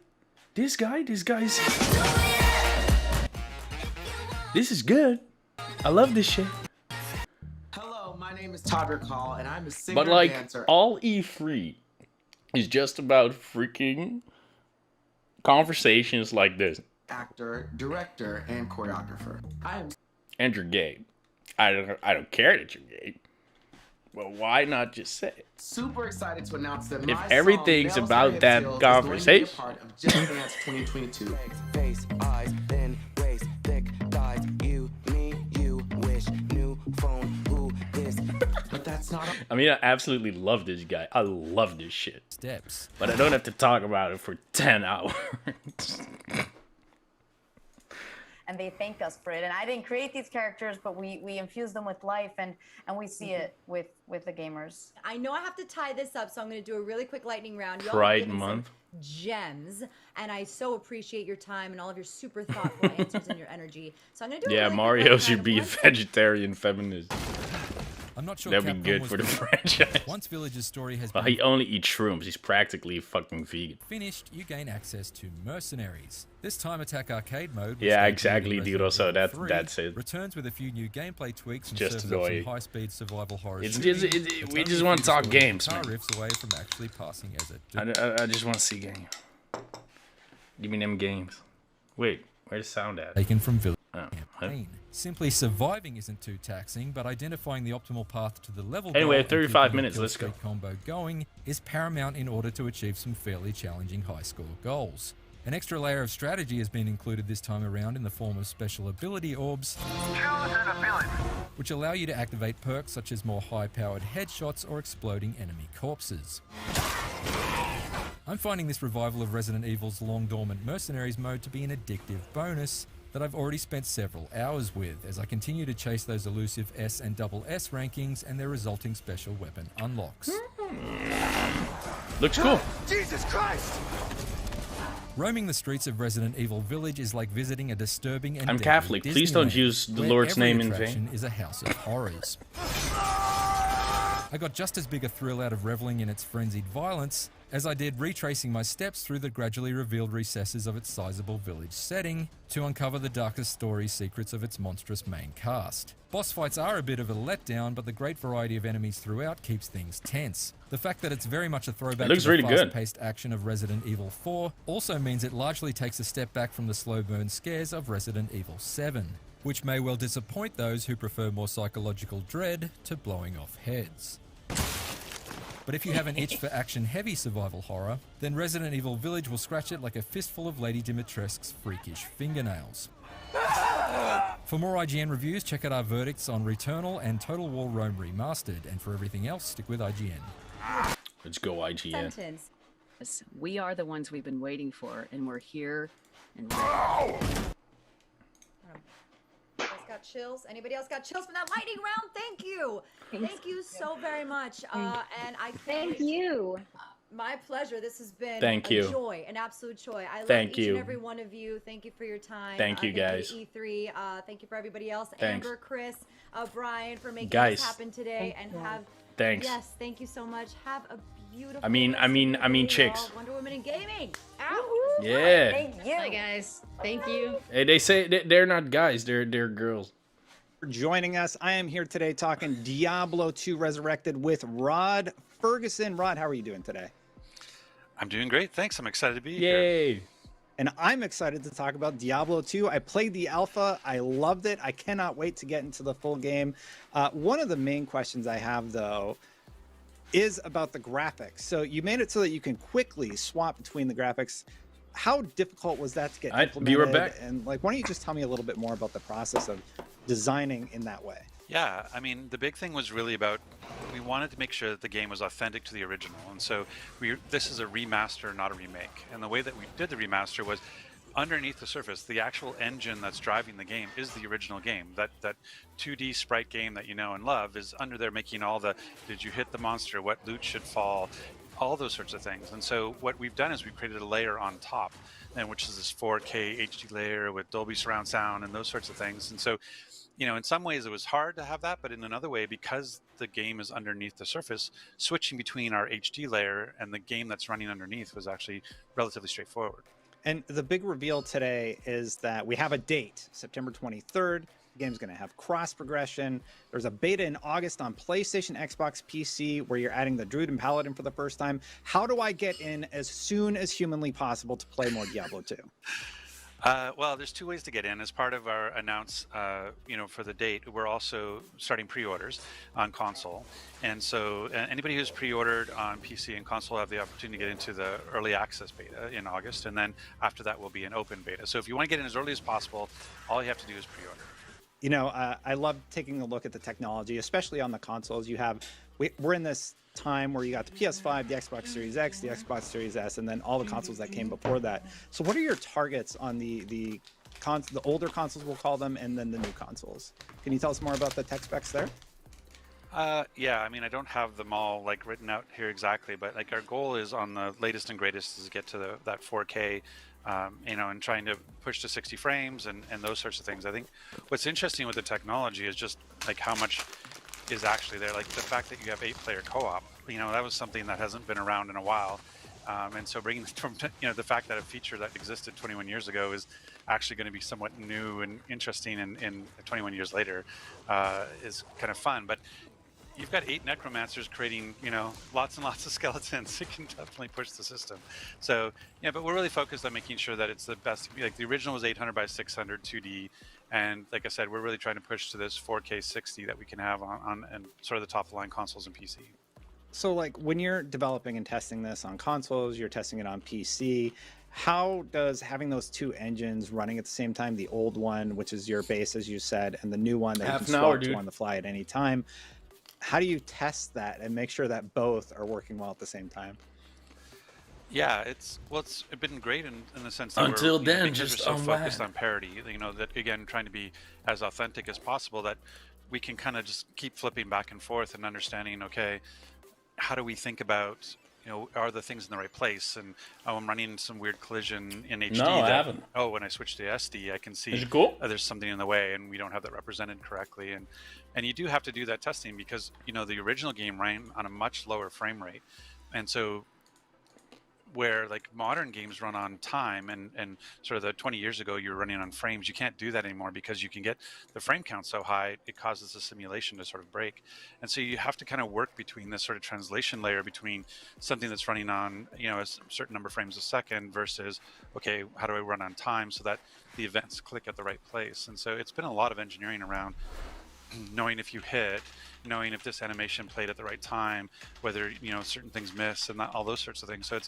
This is good. I love this shit. Hello, my name is Todrick Hall, and I'm a singer But like, dancer. all E3 is just about freaking conversations like this. Actor, director, and choreographer. I am And you're gay. I don't care that you're gay. Well, why not just say it? super excited to announce that If my everything's song, about Nails that Are Head Tails, conversation. is going to be a part of Just Dance 2022. Face, eyes, thin waist, thick thighs. You, me, you wish. New phone, who this? But that's not. I mean, I absolutely love this guy. I love this shit. Steps. But I don't have to talk about it for 10 hours. And they thank us for it. And I didn't create these characters, but we infuse them with life, and we see it with the gamers. I know I have to tie this up, so I'm going to do a really quick lightning round. Y'all Pride have given some Month. Gems, and I so appreciate your time and all of your super thoughtful answers and your energy. So I'm going to do a Yeah, really Mario quick should be a vegetarian feminist. I'm not sure That'd be Capcom good was for the ready. franchise. Once Village's story has Well, been he only eats shrooms. He's practically fucking vegan. finished, you gain access to Mercenaries. This time Attack Arcade mode, which Yeah, debuted in exactly, Resident dude. Also, Evil that's 3, that's it. returns with a few new gameplay tweaks and Just serves up some annoying. high-speed survival horror It's shooting, just- but we only just a want few to talk story games, guitar man. riffs away from actually passing as a I just want to see games. Give me them games. Wait, where's the sound at? taken from Village Oh, campaign. Simply surviving isn't too taxing, but identifying the optimal path to the level Anyway, goal and 35 keeping the minutes, kill let's go. streak combo going is paramount in order to achieve some fairly challenging high score goals. An extra layer of strategy has been included this time around in the form of special ability orbs, which allow you to activate perks such as more high-powered headshots or exploding enemy corpses. I'm finding this revival of Resident Evil's long-dormant Mercenaries mode to be an addictive bonus that I've already spent several hours with as I continue to chase those elusive S and double S rankings and their resulting special weapon unlocks. Looks cool. Jesus Christ! Roaming the streets of Resident Evil Village is like visiting a disturbing and I'm deadly Catholic. Please don't Disneyland, use the where Lord's every name in attraction vain. is a house of horrors. I got just as big a thrill out of reveling in its frenzied violence as I did retracing my steps through the gradually revealed recesses of its sizable village setting to uncover the darkest story secrets of its monstrous main cast. Boss fights are a bit of a letdown, but the great variety of enemies throughout keeps things tense. The fact that it's very much a throwback It looks to the really good. fast-paced action of Resident Evil 4 also means it largely takes a step back from the slow burn scares of Resident Evil 7, which may well disappoint those who prefer more psychological dread to blowing off heads. But if you have an itch for action-heavy survival horror, then Resident Evil Village will scratch it like a fistful of Lady Dimitrescu's freakish fingernails. For more IGN reviews, check out our verdicts on Returnal and Total War Rome Remastered, and for everything else, stick with IGN. Let's go, IGN. We are the ones we've been waiting for, and we're here and Got chills? Anybody else got chills from that lightning round? Thank you. Thank you so very much. And I Thank you. My pleasure. This has been Thank a you. joy, an absolute joy. I love Thank each you. and every one of you. Thank you for your time. Thank you, guys. Thank you to E3. Thank you for everybody else. Thanks. Amber, Chris, Brian for making Guys. this happen today. And have Thanks. Yes, thank you so much. Have a beautiful. I mean, chicks. y'all. Wonder Woman in gaming. Out. Yeah. Thank you. Hi guys. Thank you. Hey, they say they're not guys. They're girls. For joining us. I am here today talking Diablo 2 Resurrected with Rod Ferguson. Rod, how are you doing today? I'm doing great, thanks. I'm excited to be Yay. here. And I'm excited to talk about Diablo 2. I played the alpha. I loved it. I cannot wait to get into the full game. One of the main questions I have, though, is about the graphics. So you made it so that you can quickly swap between the graphics. How difficult was that to get implemented? Be right back. And like, why don't you just tell me a little bit more about the process of designing in that way? Yeah, I mean, the big thing was really about, we wanted to make sure that the game was authentic to the original. And so this is a remaster, not a remake. And the way that we did the remaster was underneath the surface, the actual engine that's driving the game is the original game. That 2D sprite game that you know and love is under there making all the, did you hit the monster, what loot should fall, all those sorts of things. And so what we've done is we've created a layer on top, and which is this 4K HD layer with Dolby surround sound and those sorts of things. And so, you know, in some ways it was hard to have that, but in another way, because the game is underneath the surface, switching between our HD layer and the game that's running underneath was actually relatively straightforward. And the big reveal today is that we have a date, September 23rd. The game's going to have cross progression. There's a beta in August on PlayStation, Xbox, PC, where you're adding the Druid and Paladin for the first time. How do I get in as soon as humanly possible to play more Diablo 2? Well, there's two ways to get in. As part of our announce, you know, for the date, we're also starting pre-orders on console. And so anybody who's pre-ordered on PC and console will have the opportunity to get into the early access beta in August. And then after that will be an open beta. So if you want to get in as early as possible, all you have to do is pre-order. You know, I love taking a look at the technology, especially on the consoles. We're in this time where you got the PS5, the Xbox Series X, the Xbox Series S, and then all the consoles that came before that. So what are your targets on the older consoles, we'll call them, and then the new consoles? Can you tell us more about the tech specs there? Yeah, I mean, I don't have them all like written out here exactly, but like our goal is on the latest and greatest is to get to that 4K, you know, and trying to push to 60 frames and those sorts of things. I think what's interesting with the technology is just like how much is actually there. Like the fact that you have 8-player co-op, you know, that was something that hasn't been around in a while. And so bringing from, you know, the fact that a feature that existed 21 years ago is actually going to be somewhat new and interesting in 21 years later is kind of fun. But you've got 8 necromancers creating, you know, lots and lots of skeletons. It can definitely push the system. So yeah, but we're really focused on making sure that it's the best. Like the original was 800 by 600 2D, and like I said, we're really trying to push to this 4K 60 that we can have on and sort of the top of the line consoles and PC. So like when you're developing and testing this on consoles, you're testing it on PC. How does having those two engines running at the same time, the old one, which is your base, as you said, and the new one that you can swap to on the fly at any time, how do you test that and make sure that both are working well at the same time? Yeah, it's been great in the sense that until we're, then, we're just so focused on parity. You know, that again, trying to be as authentic as possible, that we can kind of just keep flipping back and forth and understanding, okay, how do we think about, you know, are the things in the right place? And oh, I'm running some weird collision in HD. No, I haven't. Oh, when I switch to SD, I can see Is it cool? There's something in the way, and we don't have that represented correctly. And you do have to do that testing because, you know, the original game ran on a much lower frame rate, and so where like modern games run on time and sort of the 20 years ago you were running on frames, you can't do that anymore because you can get the frame count so high it causes the simulation to sort of break. And so you have to kind of work between this sort of translation layer between something that's running on, you know, a certain number of frames a second versus, okay, how do I run on time so that the events click at the right place? And so it's been a lot of engineering around knowing if you hit, knowing if this animation played at the right time, whether, you know, certain things miss and all those sorts of things. So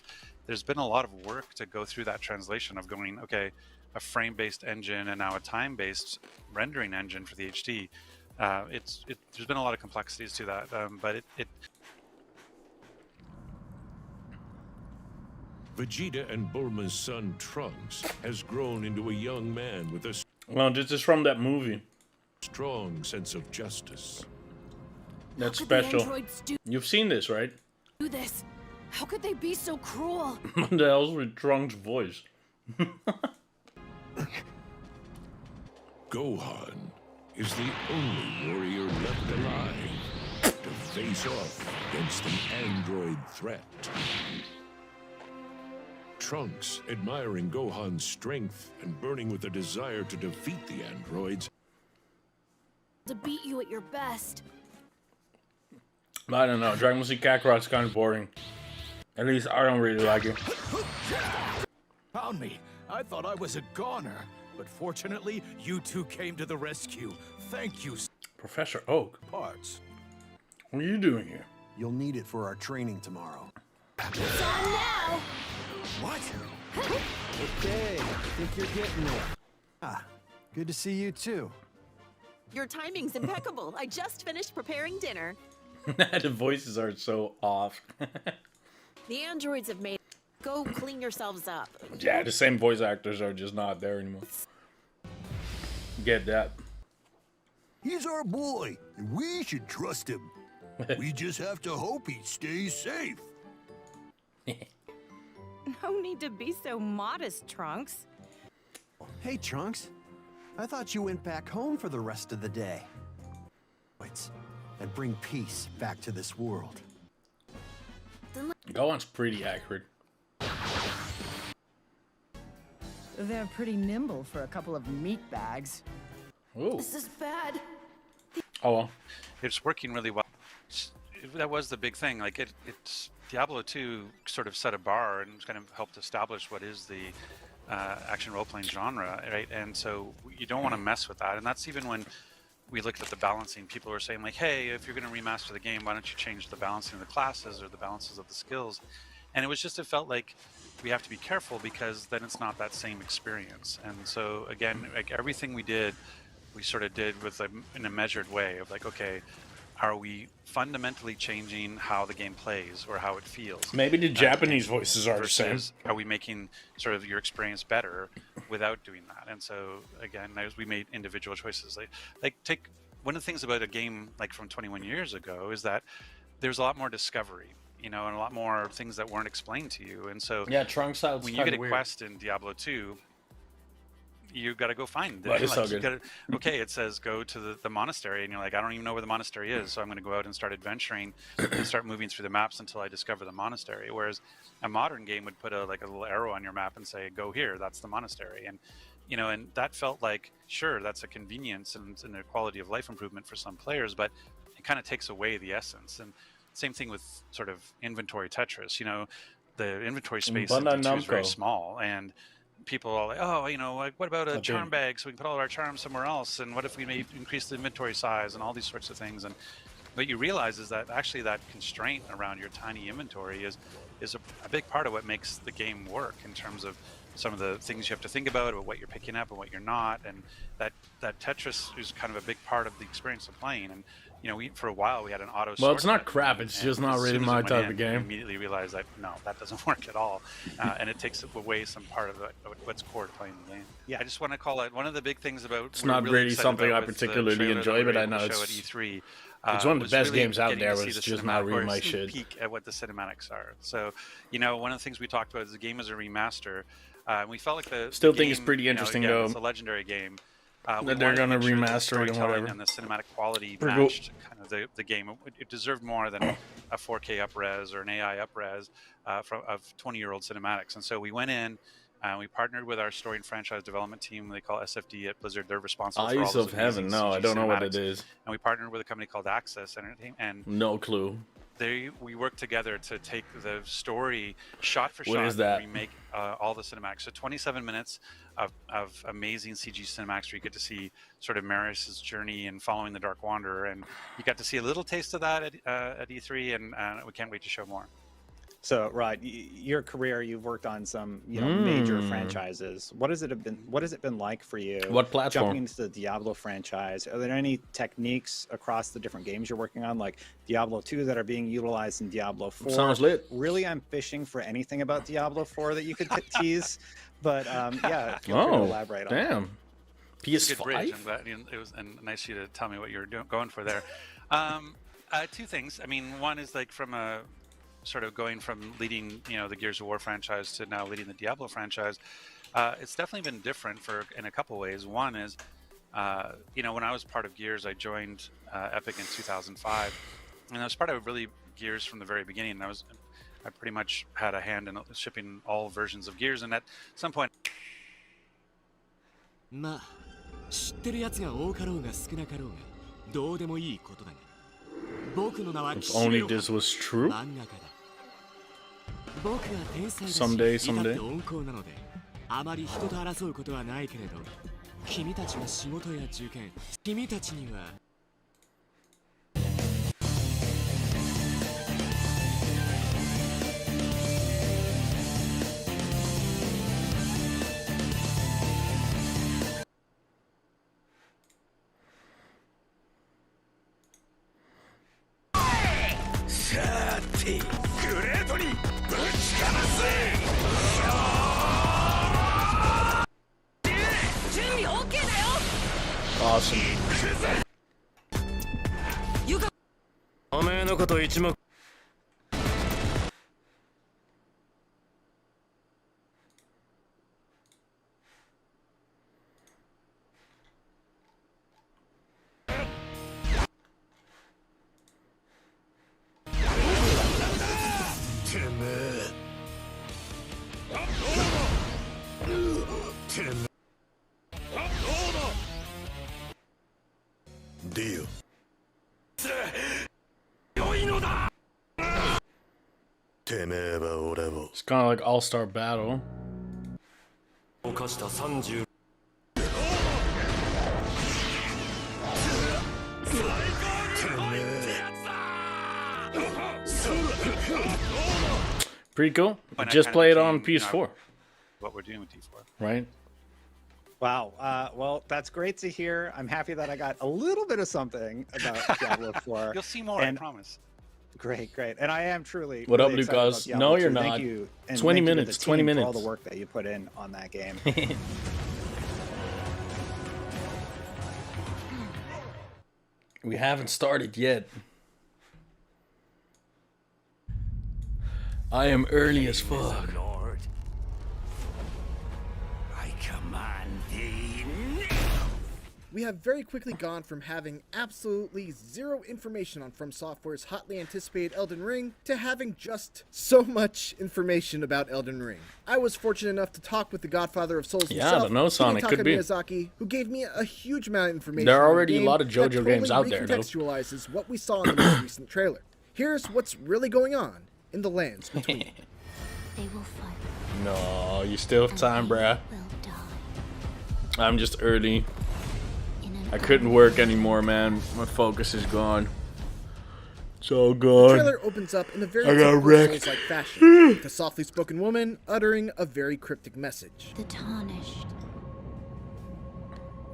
there's been a lot of work to go through that translation of going, okay, a frame-based engine and now a time-based rendering engine for the HD. There's been a lot of complexities to that, but it Vegeta and Bulma's son Trunks has grown into a young man with a well, this is from that movie. Strong sense of justice. That's special. You've seen this, right? Do this. How could they be so cruel? What the hell's with Trunks' voice? Gohan is the only warrior left alive to face off against the android threat. Trunks, admiring Gohan's strength and burning with a desire to defeat the androids, to beat you at your best. I don't know. Dragon Ball Z Kakarot's kind of boring. At least I don't really like it. Found me. I thought I was a goner, but fortunately, you two came to the rescue. Thank you. Professor Oak. Parts. What are you doing here? You'll need it for our training tomorrow. It's on now! What? Okay, I think you're getting it. Ah, good to see you too. Your timing's impeccable. I just finished preparing dinner. The voices are so off. The androids have made... Go clean yourselves up. Yeah, the same voice actors are just not there anymore. Get that. He's our boy, and we should trust him. We just have to hope he stays safe. No need to be so modest, Trunks. Hey, Trunks. I thought you went back home for the rest of the day. And bring peace back to this world. Gohan's pretty accurate. They're pretty nimble for a couple of meat bags. Ooh. This is bad. Oh well. It's working really well. That was the big thing. Like it's Diablo 2 sort of set a bar and kind of helped establish what is the action role-playing genre, right? And so you don't want to mess with that. And that's even when we looked at the balancing. People were saying like, hey, if you're going to remaster the game, why don't you change the balancing of the classes or the balances of the skills? And it felt like we have to be careful because then it's not that same experience. And so again, like everything we did, we sort of did with in a measured way of like, okay, are we fundamentally changing how the game plays or how it feels? Maybe the Japanese voices are the same. Are we making sort of your experience better without doing that? And so again, as we made individual choices, like take one of the things about a game like from 21 years ago is that there's a lot more discovery, you know, and a lot more things that weren't explained to you. And so yeah, Trunks out. When you get a quest in Diablo 2, you got to go find it. That is like, so good. Okay, it says go to the monastery, and you're like, I don't even know where the monastery is, so I'm going to go out and start adventuring and start moving through the maps until I discover the monastery. Whereas a modern game would put a little arrow on your map and say, go here, that's the monastery. And you know, and that felt like, sure, that's a convenience and a quality of life improvement for some players, but it kind of takes away the essence. And same thing with sort of inventory Tetris. You know, the inventory space in D2 is very small, and people are like, oh, you know, like what about a charm bag so we can put all of our charms somewhere else? And what if we may increase the inventory size and all these sorts of things? And what you realize is that actually that constraint around your tiny inventory is a big part of what makes the game work in terms of some of the things you have to think about what you're picking up and what you're not. And that Tetris is kind of a big part of the experience of playing. And you know, for a while we had an auto. Well, it's not crap. It's just not really my type of game. We immediately realized that no, that doesn't work at all, and it takes away some part of what's core to playing the game. Yeah, I just want to call it one of the big things about. It's not really something I particularly enjoy, but I know it's. At E3, it's one of the best really games out there, but it's just not really my shit. Peek at what the cinematics are. So, you know, one of the things we talked about is the game as a remaster. We felt like the still the think game, it's pretty interesting you know, though. It's a legendary game. That they're gonna remaster it and whatever. And the cinematic quality Pretty matched kind of the game. It deserved more than a 4K upres or an AI upres of 20-year-old cinematics. And so we went in. We partnered with our story and franchise development team. They call SFD at Blizzard. They're responsible for all Eyes those of Heaven. No, I don't know what it is. And we partnered with a company called Access Entertainment. And no clue. We worked together to take the story shot for shot. What is that? And remake all the cinematics. So 27 minutes of amazing CG cinematics where you get to see sort of Marius' journey and following the Dark Wanderer. And you got to see a little taste of that at E3, and we can't wait to show more. So, Rod, your career, you've worked on some, major franchises. What has it been like for you? What platform? Jumping into the Diablo franchise. Are there any techniques across the different games you're working on, like Diablo 2, that are being utilized in Diablo 4? Sounds lit. Really, I'm fishing for anything about Diablo 4 that you could tease. But yeah, feel free to elaborate on damn. PS5. Good bridge. I'm glad it was nice of you to tell me what you were going for there. Two things. I mean, one is like from a sort of going from leading, the Gears of War franchise to now leading the Diablo franchise. It's definitely been different in a couple ways. One is, when I was part of Gears, I joined Epic in 2005, and I was part of really Gears from the very beginning. And I pretty much had a hand in shipping all versions of Gears, and at some point. If only this was true. Someday. あまり人と争うことはないけれど、君たちの仕事や受験、君たちにはさて、グレートにぶちかます。準備 OK だよ。 Awesome. おめえのこと一目。てめえ。てめえ。ディオ。良いのだ。てめえは俺を。 It's kind of like All-Star Battle. 犯した30。 Pretty cool. Why not Just kind of play it became, on you know, PS4. What we're doing with D4. Right? Wow. Well, that's great to hear. I'm happy that I got a little bit of something about Diablo 4. You'll see more, and I promise. Great. And I am truly. What really up, excited Lucas? about Diablo No, you're 2. not. Thank you. And 20 thank you to minutes, the 20 team minutes. For all the work that you put in on that game. We haven't started yet. I am early as fuck. Lord, I command thee. We have very quickly gone from having absolutely zero information on From Software's hotly anticipated Elden Ring to having just so much information about Elden Ring. I was fortunate enough to talk with the godfather of Souls Yeah, I himself, don't know, Sonic, could be. Miyazaki, who gave me a huge amount of information. There are on the already a game lot of that JoJo totally games out there, though. recontextualizes what we saw in the most recent trailer. Here's what's really going on in the lands between. They will fight. No, you still have time, bruh. I'm just early. I couldn't work anymore, man. My focus is gone. It's all The gone. trailer opens up in a very I got typical wrecked. Souls-like fashion, with a softly spoken woman uttering a very cryptic message. The Tarnished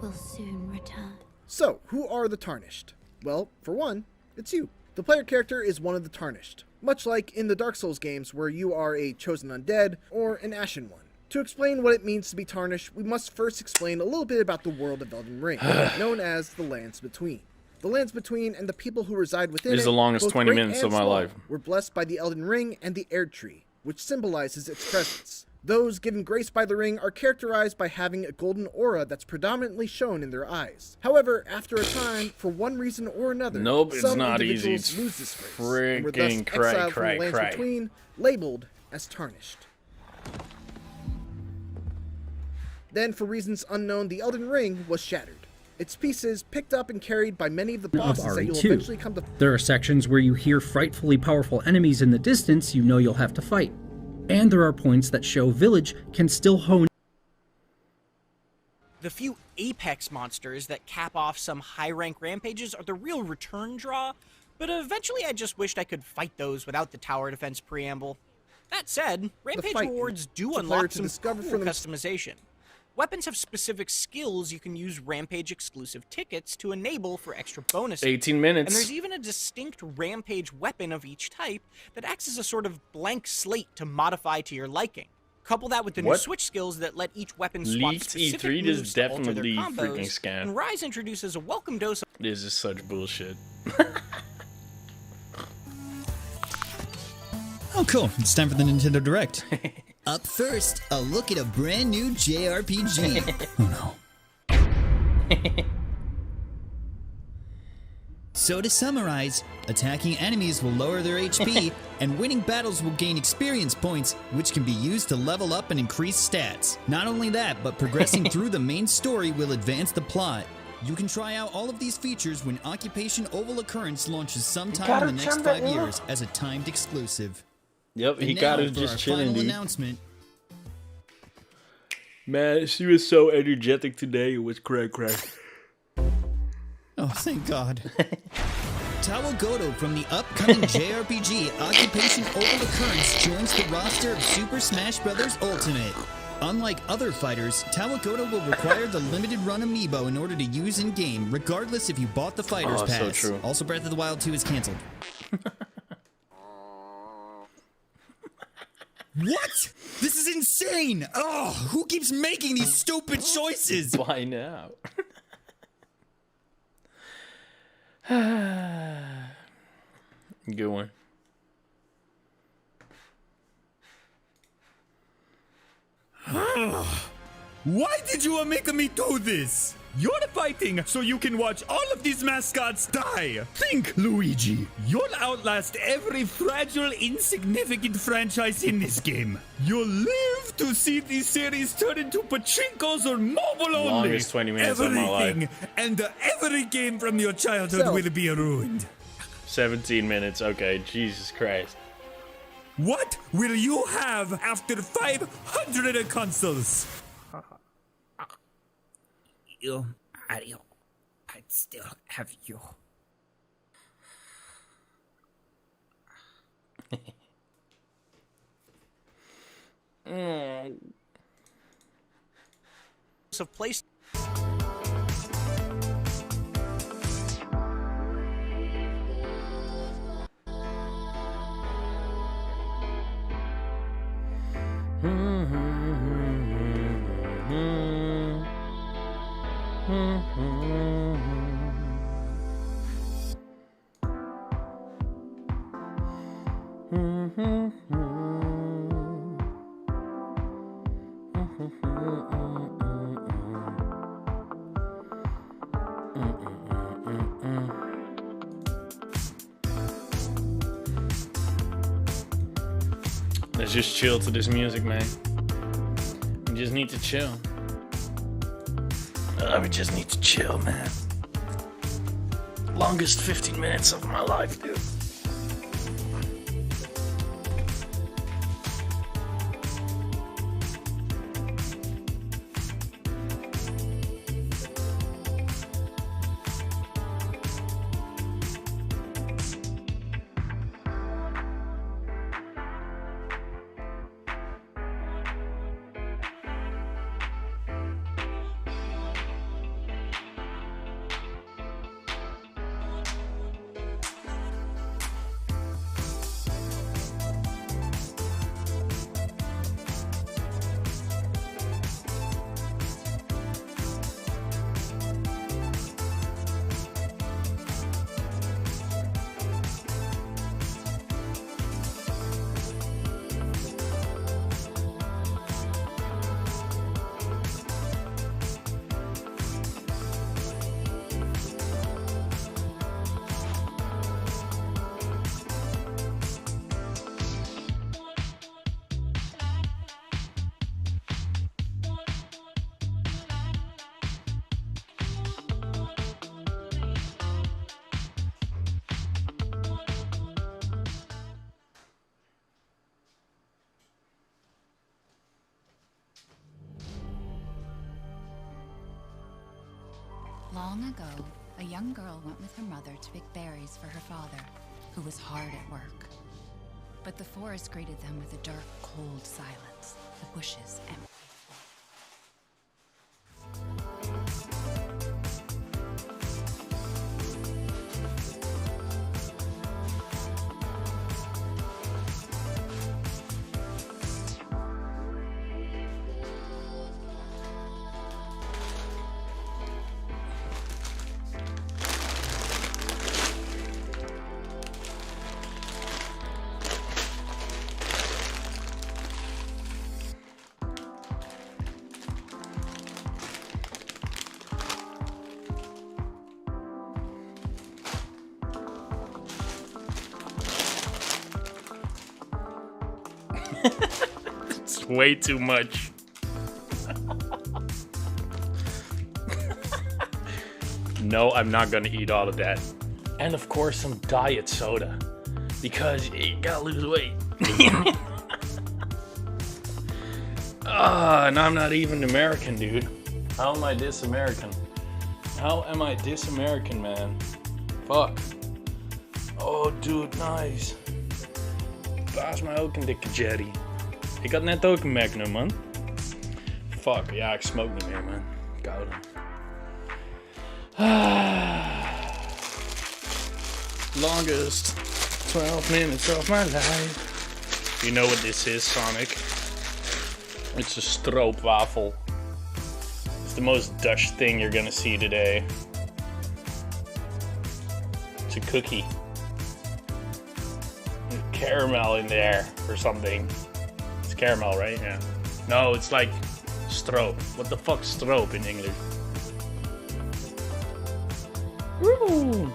will soon return. So, who are the Tarnished? Well, for one, it's you. The player character is one of the Tarnished, much like in the Dark Souls games where you are a chosen undead or an ashen one. To explain what it means to be tarnished, we must first explain a little bit about the world of Elden Ring, known as the Lands Between. The Lands Between and the people who reside within This is it, the longest both 20 great minutes and of my small, life. were blessed by the Elden Ring and the Erd Tree, which symbolizes its presence. Those given grace by the ring are characterized by having a golden aura that's predominantly shown in their eyes. However, after a time, for one reason or another, Nope, it's some not easy. individuals It's lose this grace, and were thus freaking cray, exiled from cray, the Lands cray. Between, labeled as tarnished. Then, for reasons unknown, the Elden Ring was shattered. Its pieces picked up and carried by many of the bosses that you'll eventually come to. There are sections where you hear frightfully powerful enemies in the distance you know you'll have to fight. And there are points that show Village can still hone. The few apex monsters that cap off some high-rank rampages are the real return draw, but eventually I just wished I could fight those without the tower defense preamble. That said, rampage fight rewards do to unlock player to some discover cool for them- customization. Weapons have specific skills you can use Rampage exclusive tickets to enable for extra bonuses. 18 minutes. And there's even a distinct Rampage weapon of each type that acts as a sort of blank slate to modify to your liking. Couple that with the new What? switch skills that let each weapon swap Leaked specific E3, moves this is to alter their definitely combos, freaking scam. and Rise introduces a welcome dose of This is such bullshit. Oh, cool. It's time for the Nintendo Direct. Up first, a look at a brand new JRPG. Oh no. So to summarize, attacking enemies will lower their HP, and winning battles will gain experience points, which can be used to level up and increase stats. Not only that, but progressing through the main story will advance the plot. You can try out all of these features when Occupation Oval Occurrence launches sometime in the next 5 years as a timed exclusive. Yep, he And got now it for just our chilling, final dude. announcement. Man, she was so energetic today. It was crack. Oh, thank God. Tao Goto from the upcoming JRPG Occupation Over the Currents joins the roster of Super Smash Bros. Ultimate. Unlike other fighters, Tao Goto will require the limited run amiibo in order to use in-game, regardless if you bought the Fighter's Pass. So true. Also, Breath of the Wild 2 is cancelled. What? This is insane! Oh, who keeps making these stupid choices? Why now? Good one. Why did you make me do this? You're fighting so you can watch all of these mascots die. Think, Luigi. You'll outlast every fragile, insignificant franchise in this game. You'll live to see these series turn into pachinkos or mobile only. Longest 20 minutes of my life. And every game from your childhood will be ruined. 17 minutes. Okay, Jesus Christ. What will you have after 500 consoles? You, Mario, I'd still have you. Of place. Let's just chill to this music, man. We just need to chill. We just need to chill, man. Longest 15 minutes of my life, dude. Long ago, a young girl went with her mother to pick berries for her father, who was hard at work. But the forest greeted them with a dark, cold silence, the bushes empty. It's way too much. No, I'm not gonna eat all of that. And of course, some diet soda. Because you gotta lose weight. And I'm not even American, dude. How am I this American? How am I this American, man? Fuck. Oh, dude, nice. Baas mij ook een dikke Jerry. Ik had net ook een Magnum, man. Fuck, ja, ik smoke niet meer, man. Koud. Longest 12 minutes of my life. You know what this is, Sonic. It's a stroopwafel. It's the most Dutch thing you're gonna see today. It's a cookie. There's caramel in there or something. It's caramel, right? Yeah. No, it's like stroop. What the fuck's stroop in English? Woo!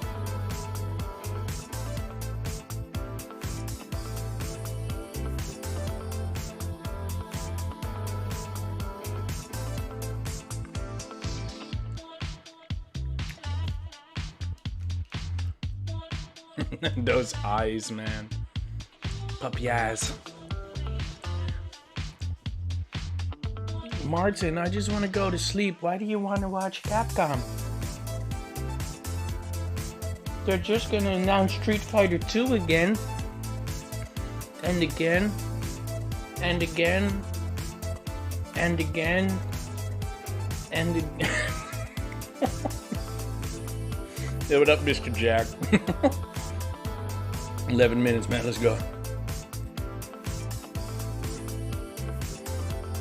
Those eyes, man. Puppy eyes. Martin, I just want to go to sleep. Why do you want to watch Capcom? They're just gonna announce Street Fighter 2 again. And again. And again. And again. And again. Yeah, what up, Mr. Jack? 11 minutes, man. Let's go.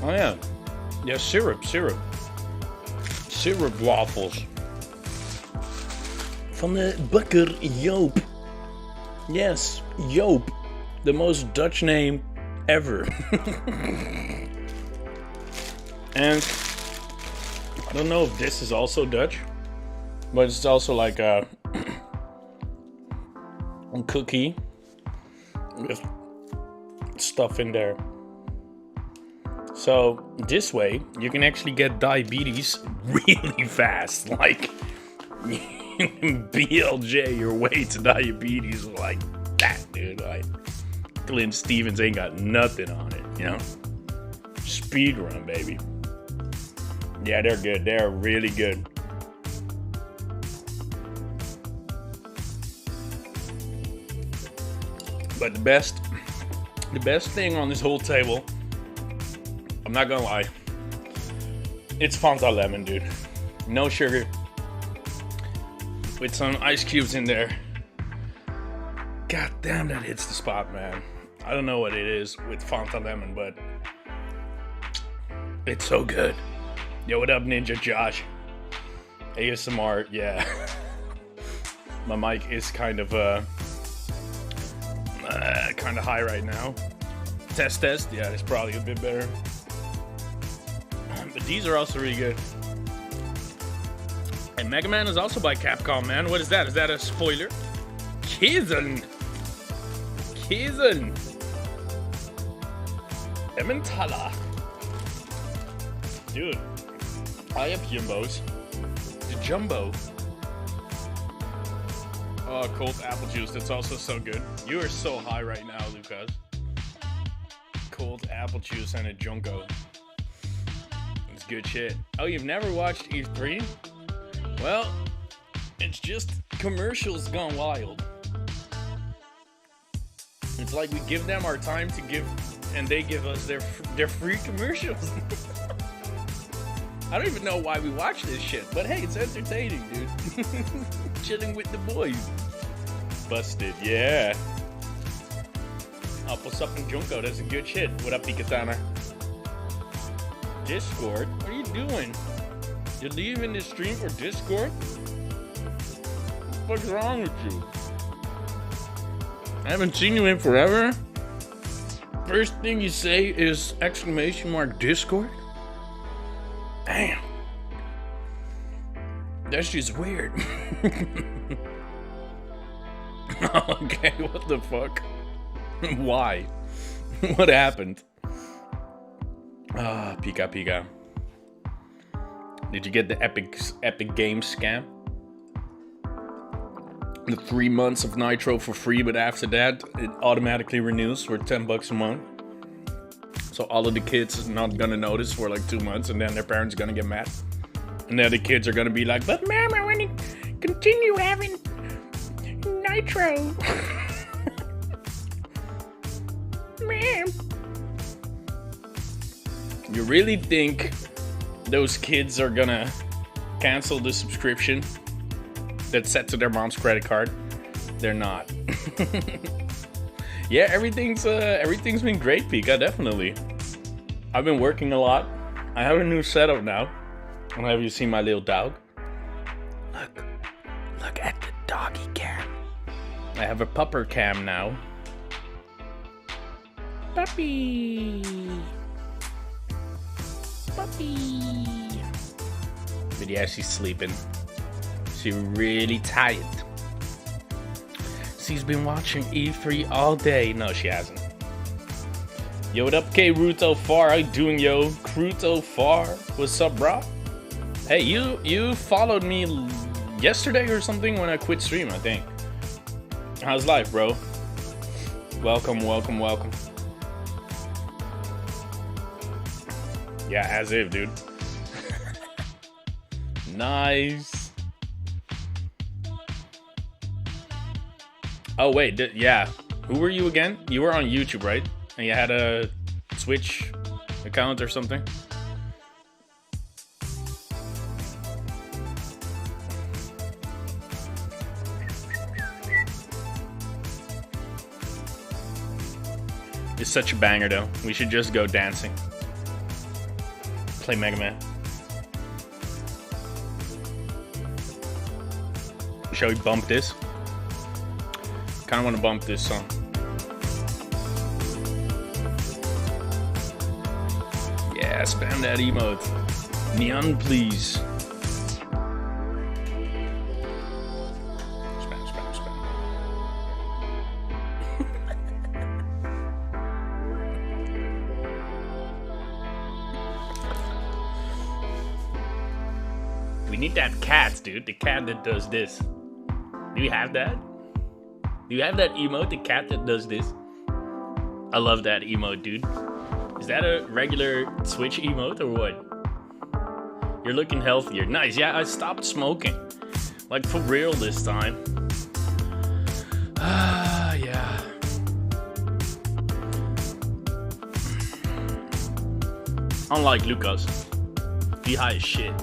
Oh, yeah. Yeah, syrup. Syrup waffles. Van de bakker Joop. Yes, Joop. The most Dutch name ever. And I don't know if this is also Dutch, but it's also like a cookie with stuff in there. So this way you can actually get diabetes really fast. Like you can BLJ your way to diabetes like that, dude. Like Clint Stevens ain't got nothing on it, you know? Speed run, baby. Yeah, they're good. They're really good. But the best thing on this whole table, I'm not gonna lie, it's Fanta Lemon, dude. No sugar, with some ice cubes in there. God damn, that hits the spot, man. I don't know what it is with Fanta Lemon, but it's so good. Yo, what up, Ninja Josh? ASMR, yeah. My mic is kind of high right now. Test. Yeah, it's probably a bit better. But these are also really good. And Mega Man is also by Capcom, man. What is that? Is that a spoiler? Kizen. Emmentaler. Dude, I have Jumbos. The Jumbo. Oh, cold apple juice. That's also so good. You are so high right now, Lucas. Cold apple juice and a Junko. It's good shit. Oh, you've never watched E3? Well, it's just commercials gone wild. It's like we give them our time to give, and they give us their free commercials. I don't even know why we watch this shit, but hey, it's entertaining, dude. Chilling with the boys. Busted, yeah. What's up in Junko? That's a good shit. What up, Pikatana? Discord? What are you doing? You're leaving this stream for Discord? What's wrong with you? I haven't seen you in forever. First thing you say is exclamation mark Discord? Damn. That's just weird. Okay, what the fuck? Why? What happened? Pika. Did you get the Epic Games scam? The 3 months of Nitro for free, but after that, it automatically renews for $10 a month. So all of the kids are not gonna notice for like 2 months, and then their parents are gonna get mad. And then the kids are gonna be like, but Mom, I want to continue having nitro. Mom. You really think those kids are gonna cancel the subscription that's set to their mom's credit card? They're not. Yeah, everything's been great, Pika, definitely. I've been working a lot. I have a new setup now. And have you seen my little dog? Look at the doggy cam. I have a pupper cam now. Puppy. Puppy. But yeah, she's sleeping. She's really tired. She's been watching E3 all day. No, she hasn't. Yo, what up, K Ruto Far? How you doing, yo? Kruto Far? What's up, bro? Hey, you followed me yesterday or something when I quit stream, I think. How's life, bro? Welcome, welcome, welcome. Yeah, as if, dude. Nice. Oh, wait, yeah. Who were you again? You were on YouTube, right? And you had a Twitch account or something? It's such a banger, though. We should just go dancing. Play Mega Man. Shall we bump this? Kind of want to bump this song. Yeah, spam that emote. Neon, please. Spam, spam, spam. We need that cat, dude. The cat that does this. Do you have that? Do you have that emote, the cat that does this? I love that emote, dude. Is that a regular Switch emote or what? You're looking healthier. Nice. Yeah, I stopped smoking. Like, for real this time. Ah, yeah. Unlike Lucas. He high as shit.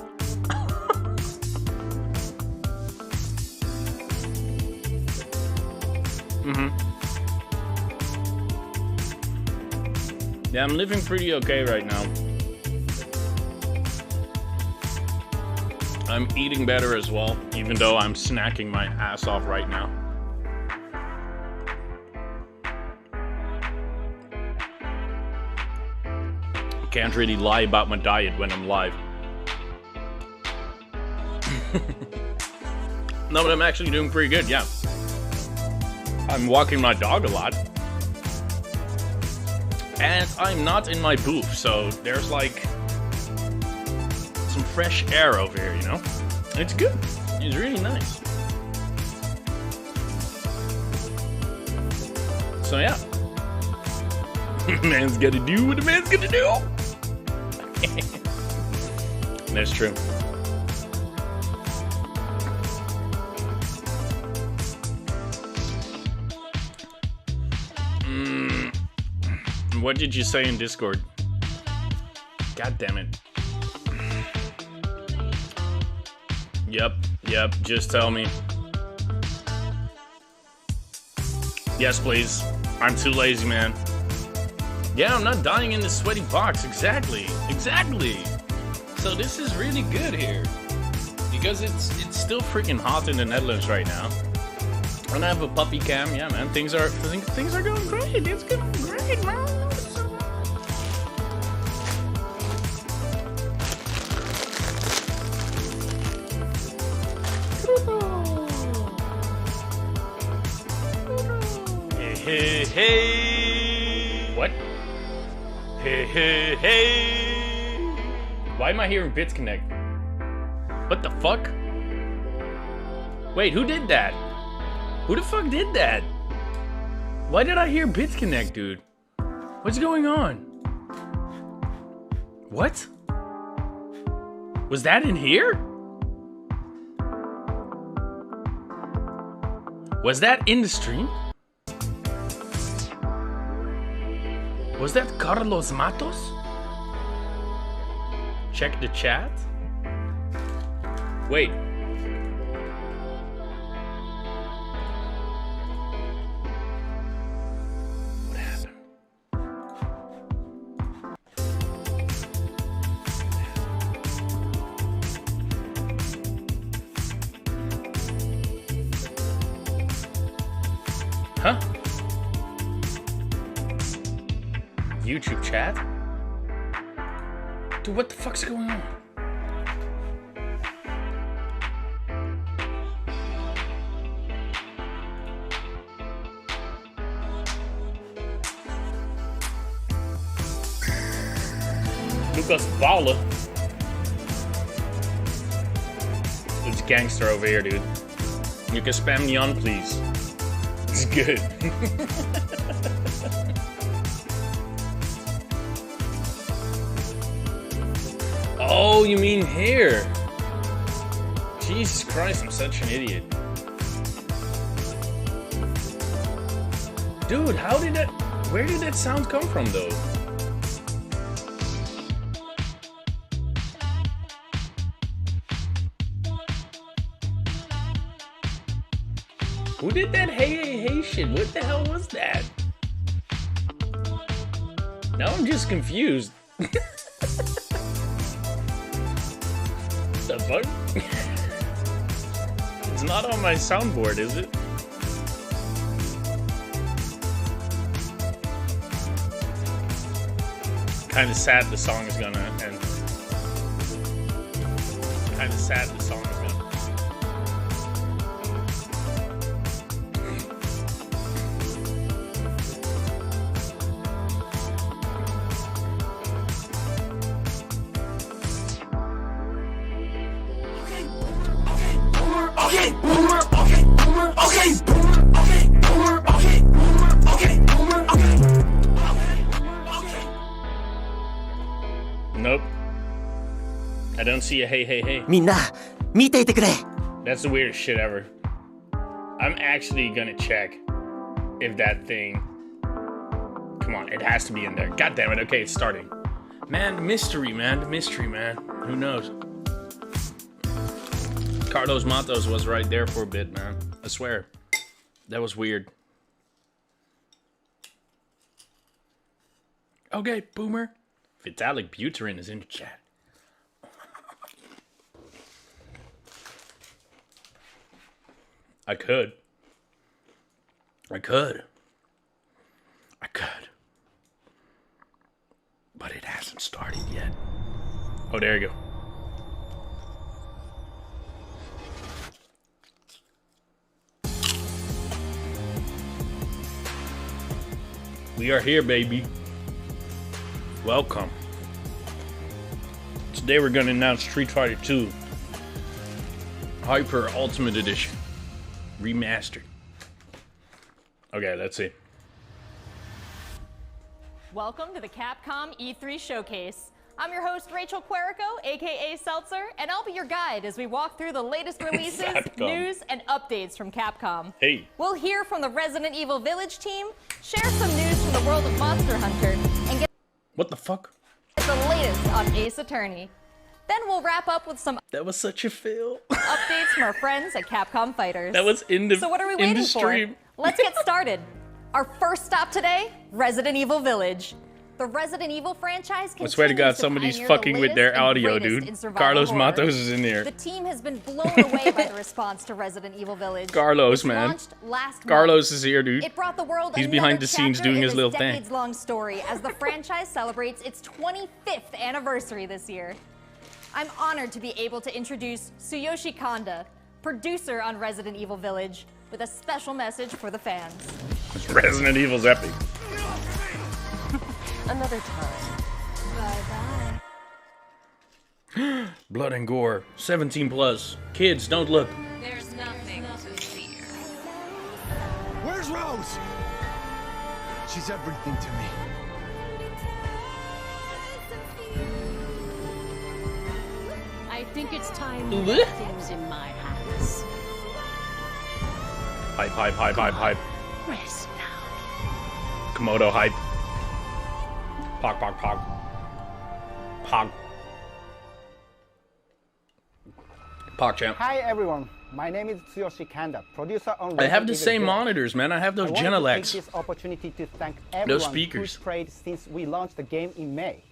Yeah, I'm living pretty okay right now. I'm eating better as well, even though I'm snacking my ass off right now. Can't really lie about my diet when I'm live. No, but I'm actually doing pretty good, yeah. I'm walking my dog a lot. And I'm not in my booth, so there's like some fresh air over here, you know? It's good. It's really nice. So yeah. Man's gotta do what a man's gonna do. That's true. What did you say in Discord? God damn it. Yep, just tell me. Yes, please. I'm too lazy, man. Yeah, I'm not dying in the sweaty box. Exactly. So this is really good here. Because it's still freaking hot in the Netherlands right now. And I have a puppy cam. Yeah, man, things are going great. It's going great, man. Hey. What? Hey. Why am I hearing bits connect? What the fuck? Wait, who did that? Who the fuck did that? Why did I hear bits connect, dude? What's going on? What? Was that in here? Was that in the stream? Was that Carlos Matos? Check the chat. Wait. What happened? Huh? YouTube chat? Dude, what the fuck's going on? Lucas Bala. There's a gangster over here, dude. You can spam me on, please. It's good. Oh, you mean here? Jesus Christ, I'm such an idiot. Dude, how did that... Where did that sound come from, though? Who did that hey hey hey shit? What the hell was that? Now I'm just confused. The fuck? It's not on my soundboard, is it? Kinda sad the song is gonna end. Kinda sad the song is gonna end. Nope. I don't see a hey hey hey. That's the weirdest shit ever. I'm actually gonna check if that thing... Come on, it has to be in there. God damn it, okay, it's starting. Man, the mystery, man. The mystery, man. Who knows? Carlos Matos was right there for a bit, man. I swear. That was weird. Okay, boomer. Vitalik Buterin is in the chat. I could. But it hasn't started yet. Oh, there you go. We are here, baby. Welcome. Today we're gonna announce Street Fighter 2 Hyper Ultimate Edition Remastered. Okay, let's see. Welcome to the Capcom E3 Showcase. I'm your host, Rachel Querico, aka Seltzer, and I'll be your guide as we walk through the latest releases, news, and updates from Capcom. Hey. We'll hear from the Resident Evil Village team, share some news from the world of Monster Hunter, and get What the fuck? the latest on Ace Attorney. Then we'll wrap up with some That was such a fail. updates from our friends at Capcom Fighters. That was in the So what are we in the waiting for? stream. Let's get started. Our first stop today, Resident Evil Village. The Resident Evil franchise I swear to God, continues to somebody's pioneer the fucking with latest their and audio, greatest dude. in survival Carlos horror. Matos is in there. The team has been blown away by the response to Resident Evil Village. Carlos, which man. launched last Carlos month. is here, dude. It brought the world He's another behind the scenes chapter doing in his this little thing. decades-long story as the franchise celebrates its 25th anniversary this year. I'm honored to be able to introduce Tsuyoshi Kanda, producer on Resident Evil Village, with a special message for the fans. Resident Evil's epic. Another time. Bye-bye. Blood and gore. 17 plus. Kids, don't look. There's nothing to fear. Where's Rose? She's everything to me. think it's time to get things in my hands. Hype, hype, hype, hype, hype. Rest now. Komodo hype. Pog, pog, pog. Pog. Pog champ. Hi everyone, my name is Tsuyoshi Kanda, producer on I have the Resident same Evil. monitors, man. I have those I wanted to take Genelecs. this opportunity to thank Those everyone speakers. who's played since we launched the game in May.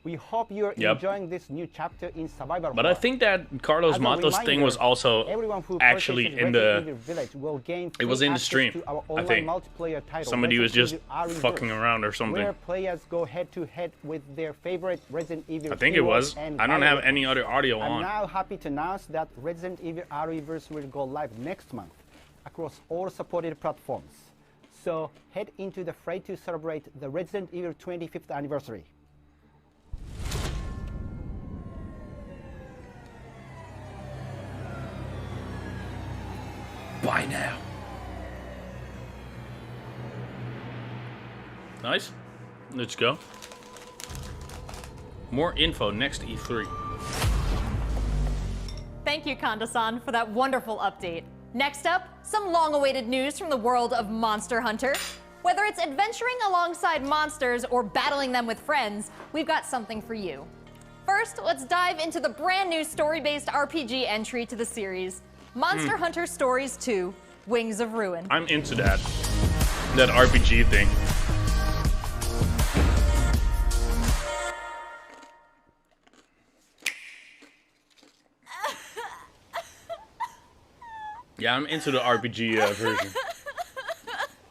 We hope you're Yep. enjoying this new chapter in survival But I horror. think that Carlos As a Matos thing reminder, was also everyone who actually purchases in Resident the. Evil Village will gain It was free in the access stream, to our I online think. multiplayer title, Somebody was just Resident Evil Rebirth, fucking around or something. where players go head to head with their favorite Resident Evil I think it heroes was. and I don't have villains. any other audio I'm on. now happy to announce that Resident Evil Reverse will go live next month across all supported platforms. So head into the fray to celebrate the Resident Evil 25th anniversary. Buy now. Nice. Let's go. More info next E3. Thank you, Kanda-san, for that wonderful update. Next up, some long-awaited news from the world of Monster Hunter. Whether it's adventuring alongside monsters or battling them with friends, we've got something for you. First, let's dive into the brand new story-based RPG entry to the series, Monster Hunter Stories 2: Wings of Ruin. I'm into that. That RPG thing. Yeah, I'm into the RPG version.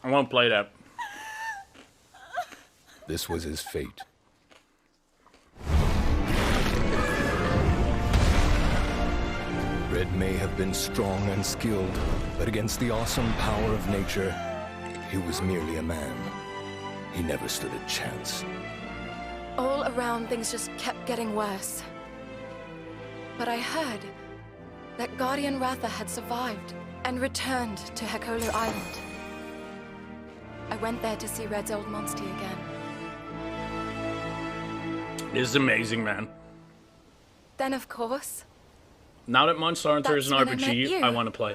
I want to play that. This was his fate. Red may have been strong and skilled, but against the awesome power of nature, he was merely a man. He never stood a chance. All around, things just kept getting worse. But I heard that Guardian Ratha had survived and returned to Hekolu Island. I went there to see Red's old monster again. This is amazing, man. Then, of course, Now that Monster Hunter is an That's when I met RPG, you. I want to play.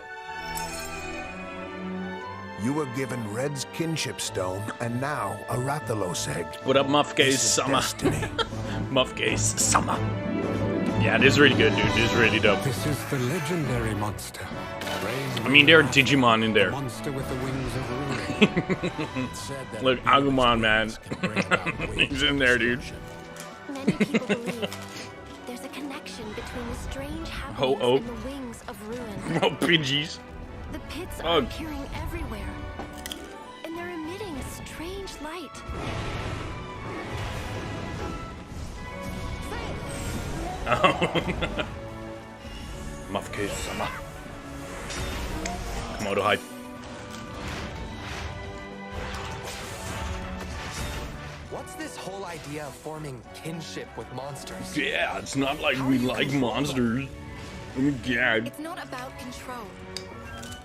You were given Red's kinship stone, and now a Rathalos egg. What up, Muffcase Summer? Muffcase Summer. Yeah, this is really good, dude. This is really dope. This is the legendary monster. I mean, there are Digimon in there. Monster with the wings of ruin. Look, Agumon, man. He's in there, dude. Many people believe there's a connection between the strange happenings Ho-oh. and the wings of ruin. Oh, Pidgeys. The pits Oh. are appearing everywhere, and they're emitting a strange light. Oh. Muffcase Summer. Komodo hype. What's this whole idea of forming kinship with monsters? Yeah, it's not like we like monsters. Oh my god. it's not about control.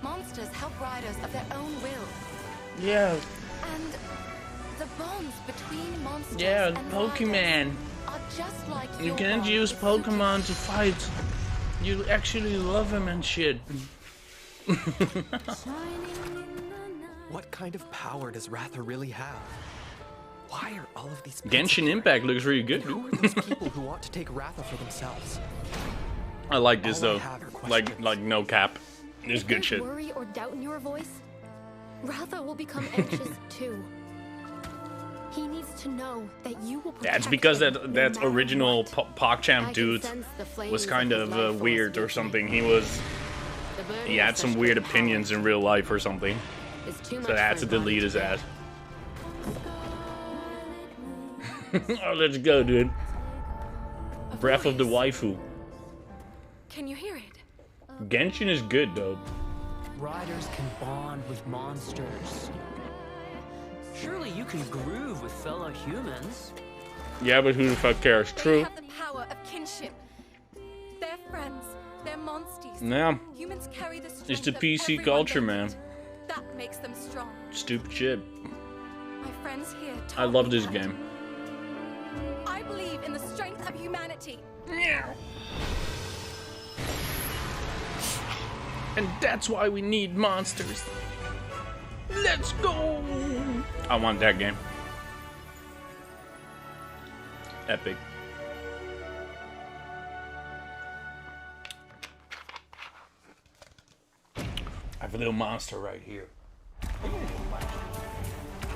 Monsters help riders of their own will. Yeah. And the bonds between monsters Yeah, and Pokemon. are just like You your can't bond use with Pokemon to fight. You actually love them and shit. What kind of power does Ratha really have? Why are all of these Genshin Impact looks really good, Who are dude. these people who want to take Ratha for themselves? I like this All I though. have are Like no cap. This is good There's shit. worry or doubt in your voice, Ratha will become anxious too. He needs to know that you will That's protect because him that no that matter original what. I PogChamp can dude sense the flames was kind of his of life force weird or speaking. something. He had some weird opinions in real life or something. It's too So I had to delete his ass. Oh, let's go, dude. Breath of the Waifu. Can you hear it? Genshin is good, though. Riders can bond with monsters. Surely you can groove with fellow humans. Yeah, but who the fuck cares? They True. have the power of kinship. They're friends. They're monsters. Yeah. Humans carry the It's strength the of PC everyone culture, they man. meet. That makes them strong. Stupid shit. My friends here I told love me this that. game. I believe in the strength of humanity. And that's why we need monsters. Let's go! I want that game. Epic. I have a little monster right here.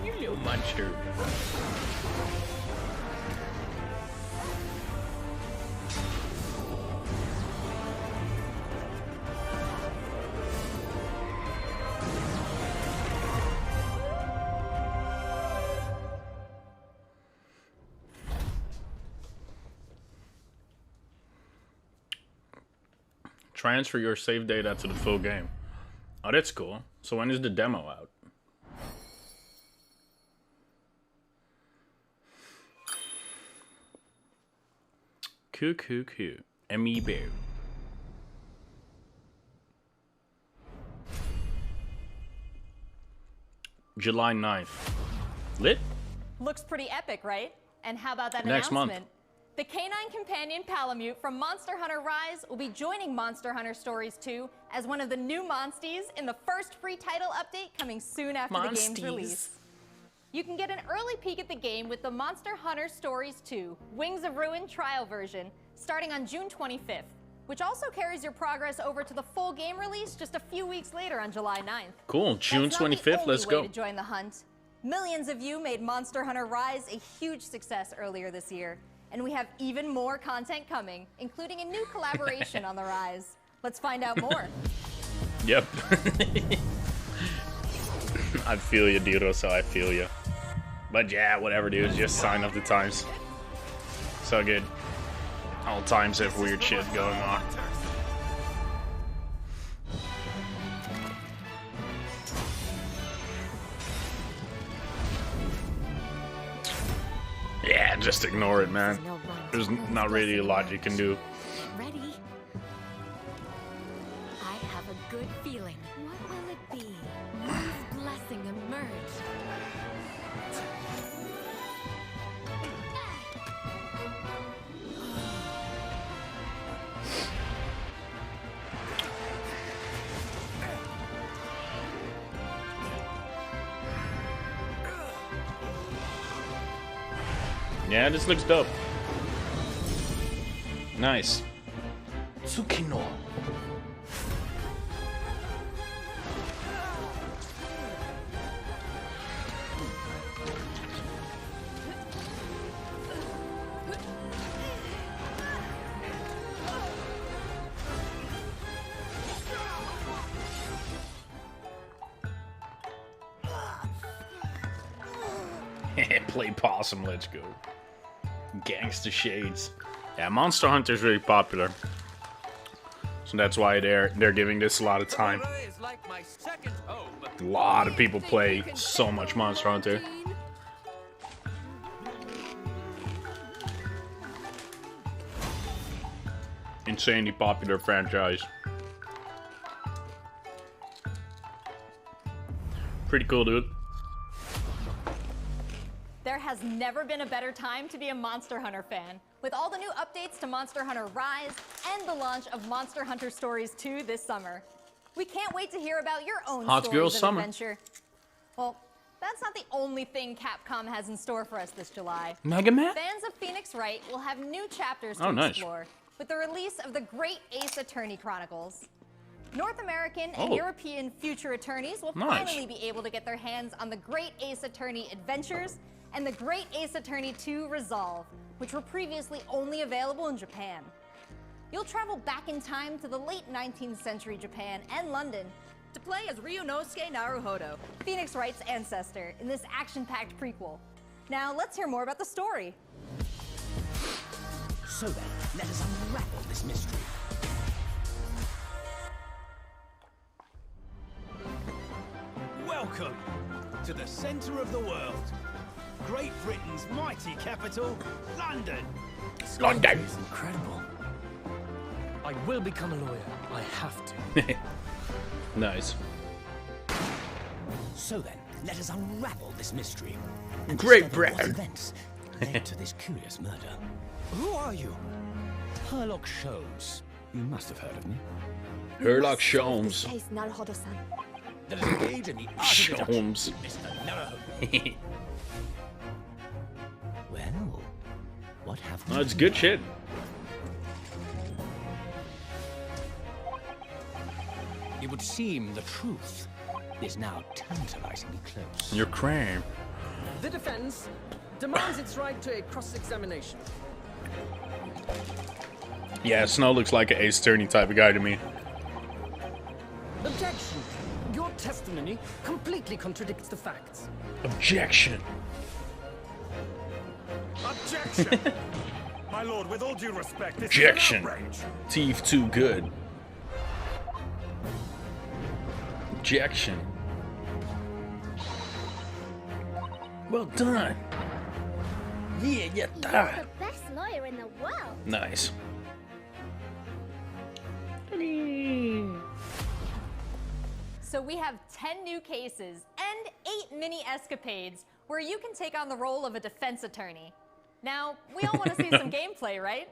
You little monster. Transfer your save data to the full game. Oh, that's cool. So when is the demo out? Cool. M.E. Bear. July 9th. Lit? Looks pretty epic, right? And how about that Next announcement? month. The canine companion Palamute from Monster Hunter Rise will be joining Monster Hunter Stories 2 as one of the new Monsties in the first free title update coming soon after the game's release. You can get an early peek at the game with the Monster Hunter Stories 2 Wings of Ruin trial version starting on June 25th, which also carries your progress over to the full game release just a few weeks later on July 9th. Cool. June 25th. Let's go. To join the hunt. Millions of you made Monster Hunter Rise a huge success earlier this year, and we have even more content coming, including a new collaboration on the Rise. Let's find out more. Yep. I feel you, dude. So I feel you. But yeah, whatever, dude. Just sign up the times. So good. All times have weird shit going on. Yeah, just ignore it, man. There's not really a lot you can do. Ready? I have a good feeling. What will it be? Moon's blessing emerge. Yeah, this looks dope. Nice. Tsukino. Play possum, let's go. Gangsta shades. Yeah, Monster Hunter is really popular, so that's why they're giving this a lot of time. A lot of people play so much Monster Hunter. Insanely popular franchise. Pretty cool, dude. There has never been a better time to be a Monster Hunter fan, with all the new updates to Monster Hunter Rise and the launch of Monster Hunter Stories 2 this summer. We can't wait to hear about your own Hot stories Girl of Summer. adventure. Well, that's not the only thing Capcom has in store for us this July. Mega Man? Fans of Phoenix Wright will have new chapters to Oh, nice. explore with the release of the Great Ace Attorney Chronicles. North American and Oh. European future attorneys will Nice. finally be able to get their hands on the Great Ace Attorney Adventures and the Great Ace Attorney 2 Resolve, which were previously only available in Japan. You'll travel back in time to the late 19th century Japan and London to play as Ryunosuke Naruhodo, Phoenix Wright's ancestor, in this action-packed prequel. Now, let's hear more about the story. So then, let us unravel this mystery. Welcome to the center of the world. Great Britain's mighty capital, London. London. It's incredible. I will become a lawyer. I have to. Nice. So then, let us unravel this mystery. And Great discover what Britain. events led to this curious murder. Who are you? Herlock Sholmes. You must have heard of me. Herlock Sholmes. Case, Naruhodo-san. Let us engage in the art of deduction, Sholmes. Mr. Naruhodo. Well, what have we? Oh, it's good shit. It would seem the truth is now tantalizingly close. Your crime. The defense demands its right to a cross-examination. Yeah, Snow looks like an Ace Attorney type of guy to me. Objection. Your testimony completely contradicts the facts. Objection. Objection! My lord, with all due respect, this Objection. is an outrage. Thief too good. Objection. Well done. Yeah, yeah, You're the best lawyer in the world. Nice. So we have 10 new cases and 8 mini escapades where you can take on the role of a defense attorney. Now, we all want to see some gameplay, right?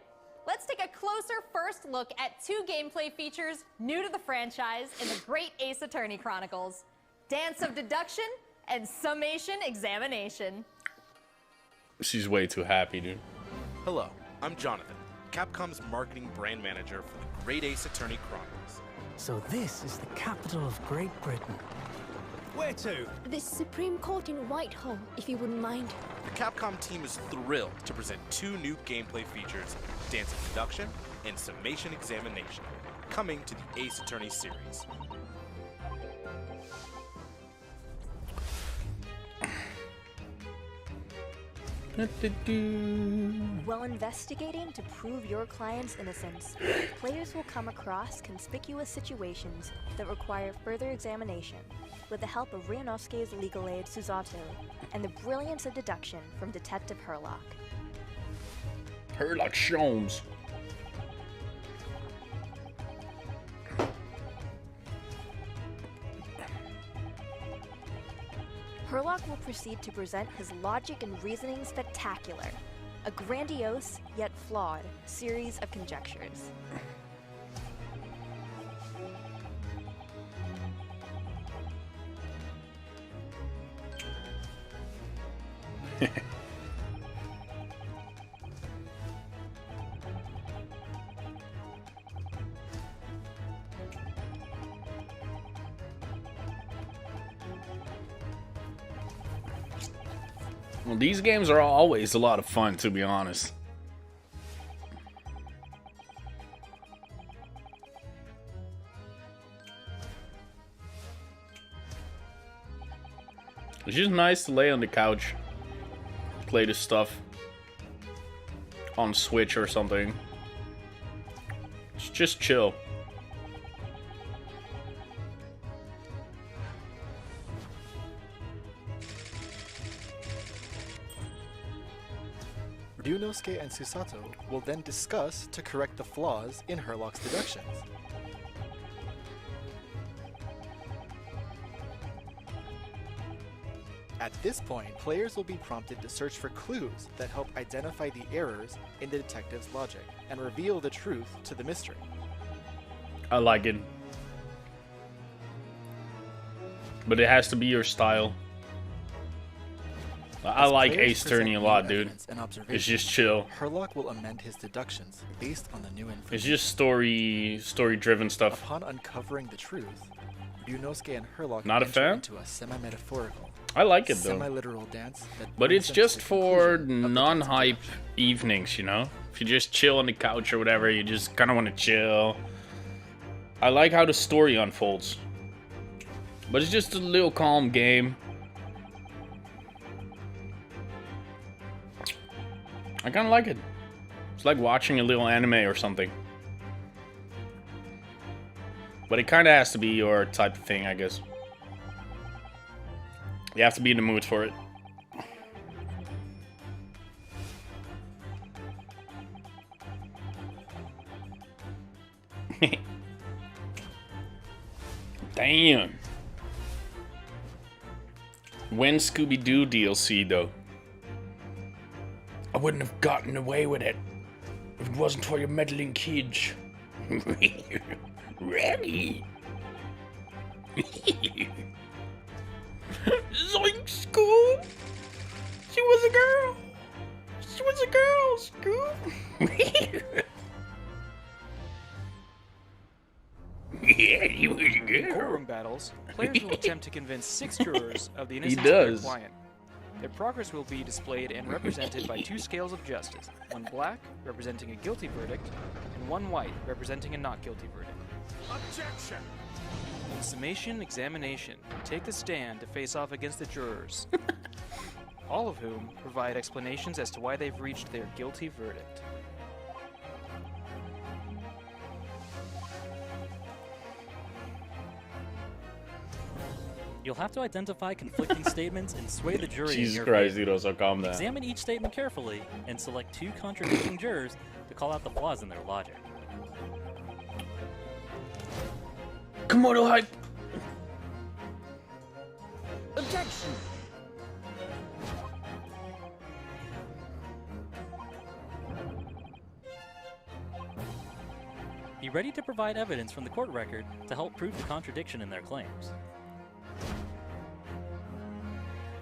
Let's take a closer first look at 2 gameplay features new to the franchise in the Great Ace Attorney Chronicles: Dance of Deduction and Summation Examination. She's way too happy, dude. Hello, I'm Jonathan, Capcom's marketing brand manager for the Great Ace Attorney Chronicles. So this is the capital of Great Britain. Where to? The Supreme Court in Whitehall, if you wouldn't mind. The Capcom team is thrilled to present 2 new gameplay features, Dance of Deduction and Summation Examination, coming to the Ace Attorney series. While investigating to prove your client's innocence, players will come across conspicuous situations that require further examination with the help of Ryunosuke's legal aid Susato and the brilliance of deduction from Detective Herlock. Herlock Sholmes. Herlock will proceed to present his logic and reasoning spectacular, a grandiose yet flawed series of conjectures. Well, these games are always a lot of fun, to be honest. It's just nice to lay on the couch, play this stuff on Switch or something. It's just chill. Ryunosuke and Susato will then discuss to correct the flaws in Herlock's deductions. At this point, players will be prompted to search for clues that help identify the errors in the detective's logic and reveal the truth to the mystery. I like it. But it has to be your style. I like Ace Attorney a lot, dude. It's just chill. Herlock will amend his deductions based on the new information. It's just story-driven stuff. Upon uncovering the truth, Ryunosuke and Herlock Not a enter fan? into a semi-metaphorical, I like it though. semi-literal dance that But brings it's them just to the for conclusion of the non-hype evenings, you know? If you just chill on the couch or whatever, you just kind of want to chill. I like how the story unfolds. But it's just a little calm game. I kind of like it. It's like watching a little anime or something. But it kind of has to be your type of thing, I guess. You have to be in the mood for it. Damn. When Scooby-Doo DLC, though? I wouldn't have gotten away with it if it wasn't for your meddling kids. Ready. Zoink, Scoop. She was a girl. She was a girl, Scoop. Yeah, he was a In girl. courtroom battles, players will attempt to convince 6 jurors of the innocence of He their does. client. Their progress will be displayed and represented by 2 scales of justice, one black, representing a guilty verdict, and one white, representing a not guilty verdict. Objection! In summation examination, take the stand to face off against the jurors, all of whom provide explanations as to why they've reached their guilty verdict. You'll have to identify conflicting statements and sway the jury in Jesus your Christ, favor. Zito, so calm down. Examine each statement carefully and select 2 contradicting jurors to call out the flaws in their logic. Komodo hype. Objection! Be ready to provide evidence from the court record to help prove the contradiction in their claims.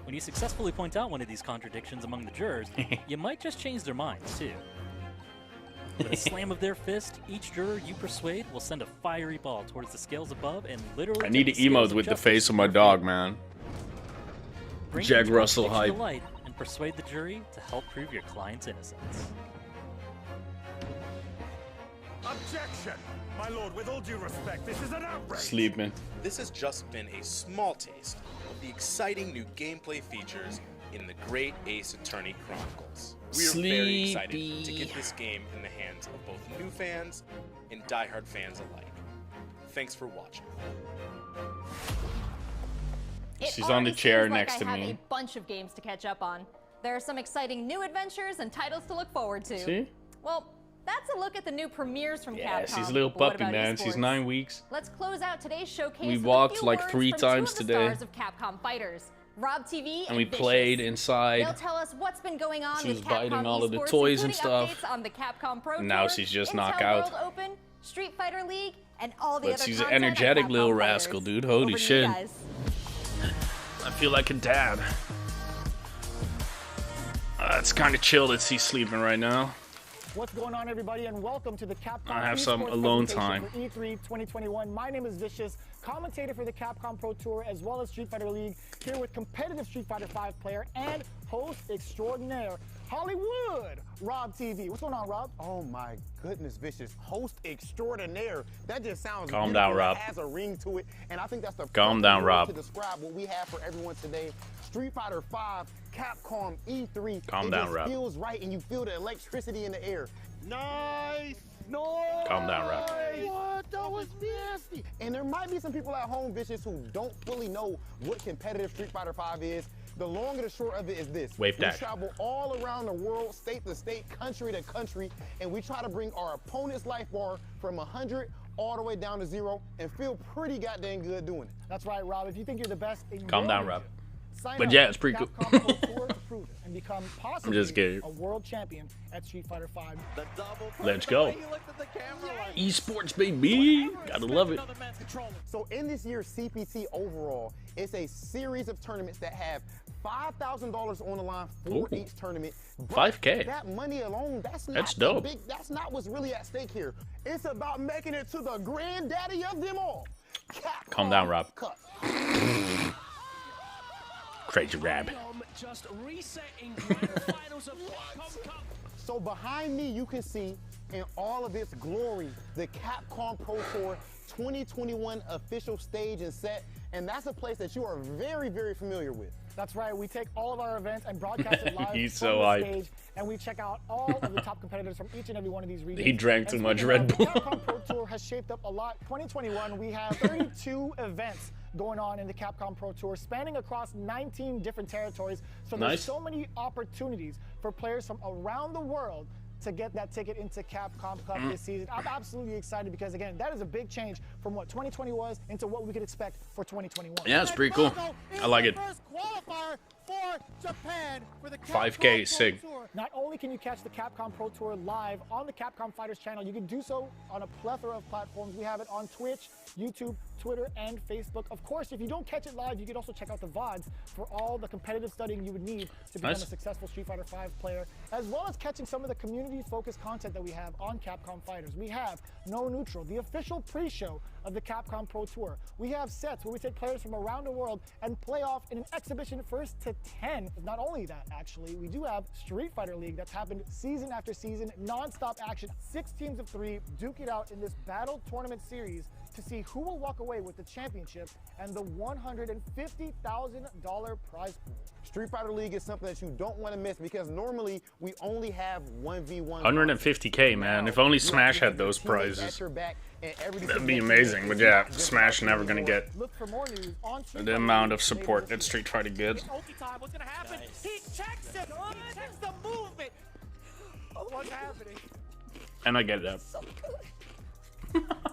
When you successfully point out one of these contradictions among the jurors, you might just change their minds, too. With a slam of their fist, each juror you persuade will send a fiery ball towards the scales above and literally... I need to emote with the face of my dog, man. Bring Jack each Russell contradiction hype. to light and persuade the jury to help prove your client's innocence. Objection! My lord, with all due respect, this is an outrage! Sleeping. This has just been a small taste of the exciting new gameplay features in the Great Ace Attorney Chronicles. We are very excited to get this game in the hands of both new fans and diehard fans alike. Thanks for watching. She's on the chair seems like next to I me. have a bunch of games to catch up on. There are some exciting new adventures and titles to look forward to. See? Well, that's a look at the new premieres from Yeah, Capcom. she's a little but what puppy, about man. She's esports? 9 weeks. Let's close out today's showcase. We with a walked few like words 3 from times two of the today. stars of Capcom fighters, Rob TV And we Vicious. played inside. They'll tell us what's been going on She with was Capcom biting all of the esports, toys and including stuff. updates on the Capcom Pro Now Tour, she's just Intel knockout. World Open, Street Fighter League, and all the But other she's an content on energetic Capcom little Fighters. rascal, dude. Holy Over to shit. you guys. I feel like a dad. It's kind of chill that she's sleeping right now. What's going on, everybody, and welcome to the Capcom I have some esports alone presentation time. for E3 2021. My name is Vicious, commentator for the Capcom Pro Tour as well as Street Fighter League, here with competitive Street Fighter V player and host extraordinaire, Hollywood, Rob TV. What's going on, Rob? Oh my goodness, Vicious, host extraordinaire. That just sounds Calm beautiful. down, Rob. It has a ring to it, and I think that's the Calm perfect down, word Rob. to describe what we have for everyone today. Street Fighter V, Capcom E3. Calm it down, just Rob. feels right, and you feel the electricity in the air. Nice. No. Calm down, Rob. What? That was nasty. And there might be some people at home, Vicious, who don't fully know what competitive Street Fighter V is. The long and the short of it is this. Wave we dash. travel all around the world, state to state, country to country, and we try to bring our opponent's life bar from 100 all the way down to 0 and feel pretty goddamn good doing it. That's right, Rob. If you think you're the best in Calm your down, region, Rob. sign But up yeah, for it's pretty cool. Capcom Pro Tour to prove it and become possibly just kidding. a world champion at Street Fighter V. Let's go. Esports, baby. Gotta love it. So in this year's CPT overall, it's a series of tournaments that have $5,000 on the line for Ooh. each tournament. But 5K. That money alone, that's That's not dope. that's not what's really at stake here. It's about making it to the granddaddy of them all. Calm down, Rob. Cup. Crazy Rab. Just resetting grand finals of Capcom Cup. So behind me, you can see in all of its glory, the Capcom Pro Tour 2021 official stage and set. And that's a place that you are very, very familiar with. That's right. We take all of our events and broadcast it live He's from so the hyped. stage, and we check out all of the top competitors from each and every one of these regions. He drank too And much speaking Red of, Bull. The Capcom Pro Tour has shaped up a lot. 2021, we have 32 events going on in the Capcom Pro Tour, spanning across 19 different territories. So there's Nice. so many opportunities for players from around the world to get that ticket into Capcom Cup this season. I'm absolutely excited because, again, that is a big change from what 2020 was into what we could expect for 2021. Yeah, it's pretty cool. I like it. First qualifier for Japan for the 5K is sick. Tour. Not only can you catch the Capcom Pro Tour live on the Capcom Fighters channel, you can do so on a plethora of platforms. We have it on Twitch, YouTube, Twitter, and Facebook. Of course, if you don't catch it live, you can also check out the VODs for all the competitive studying you would need to become a successful Street Fighter V player, as well as catching some of the community-focused content that we have on Capcom Fighters. We have No Neutral, the official pre-show of the Capcom Pro Tour. We have sets where we take players from around the world and play off in an exhibition first to 10. Not only that, actually, we do have Street Fighter League that's happened season after season, non-stop action, 6 teams of 3, duke it out in this battle tournament series to see who will walk away with the championship and the $150,000 prize pool. Street Fighter League is something that you don't want to miss because normally we only have 1v1. 150K, man. If only Smash had those prizes. That'd be amazing, but yeah, Smash never gonna get the amount of support that Street Fighter gets. What's gonna happen? He checks it. He checks the movement. What's happening? And I get that.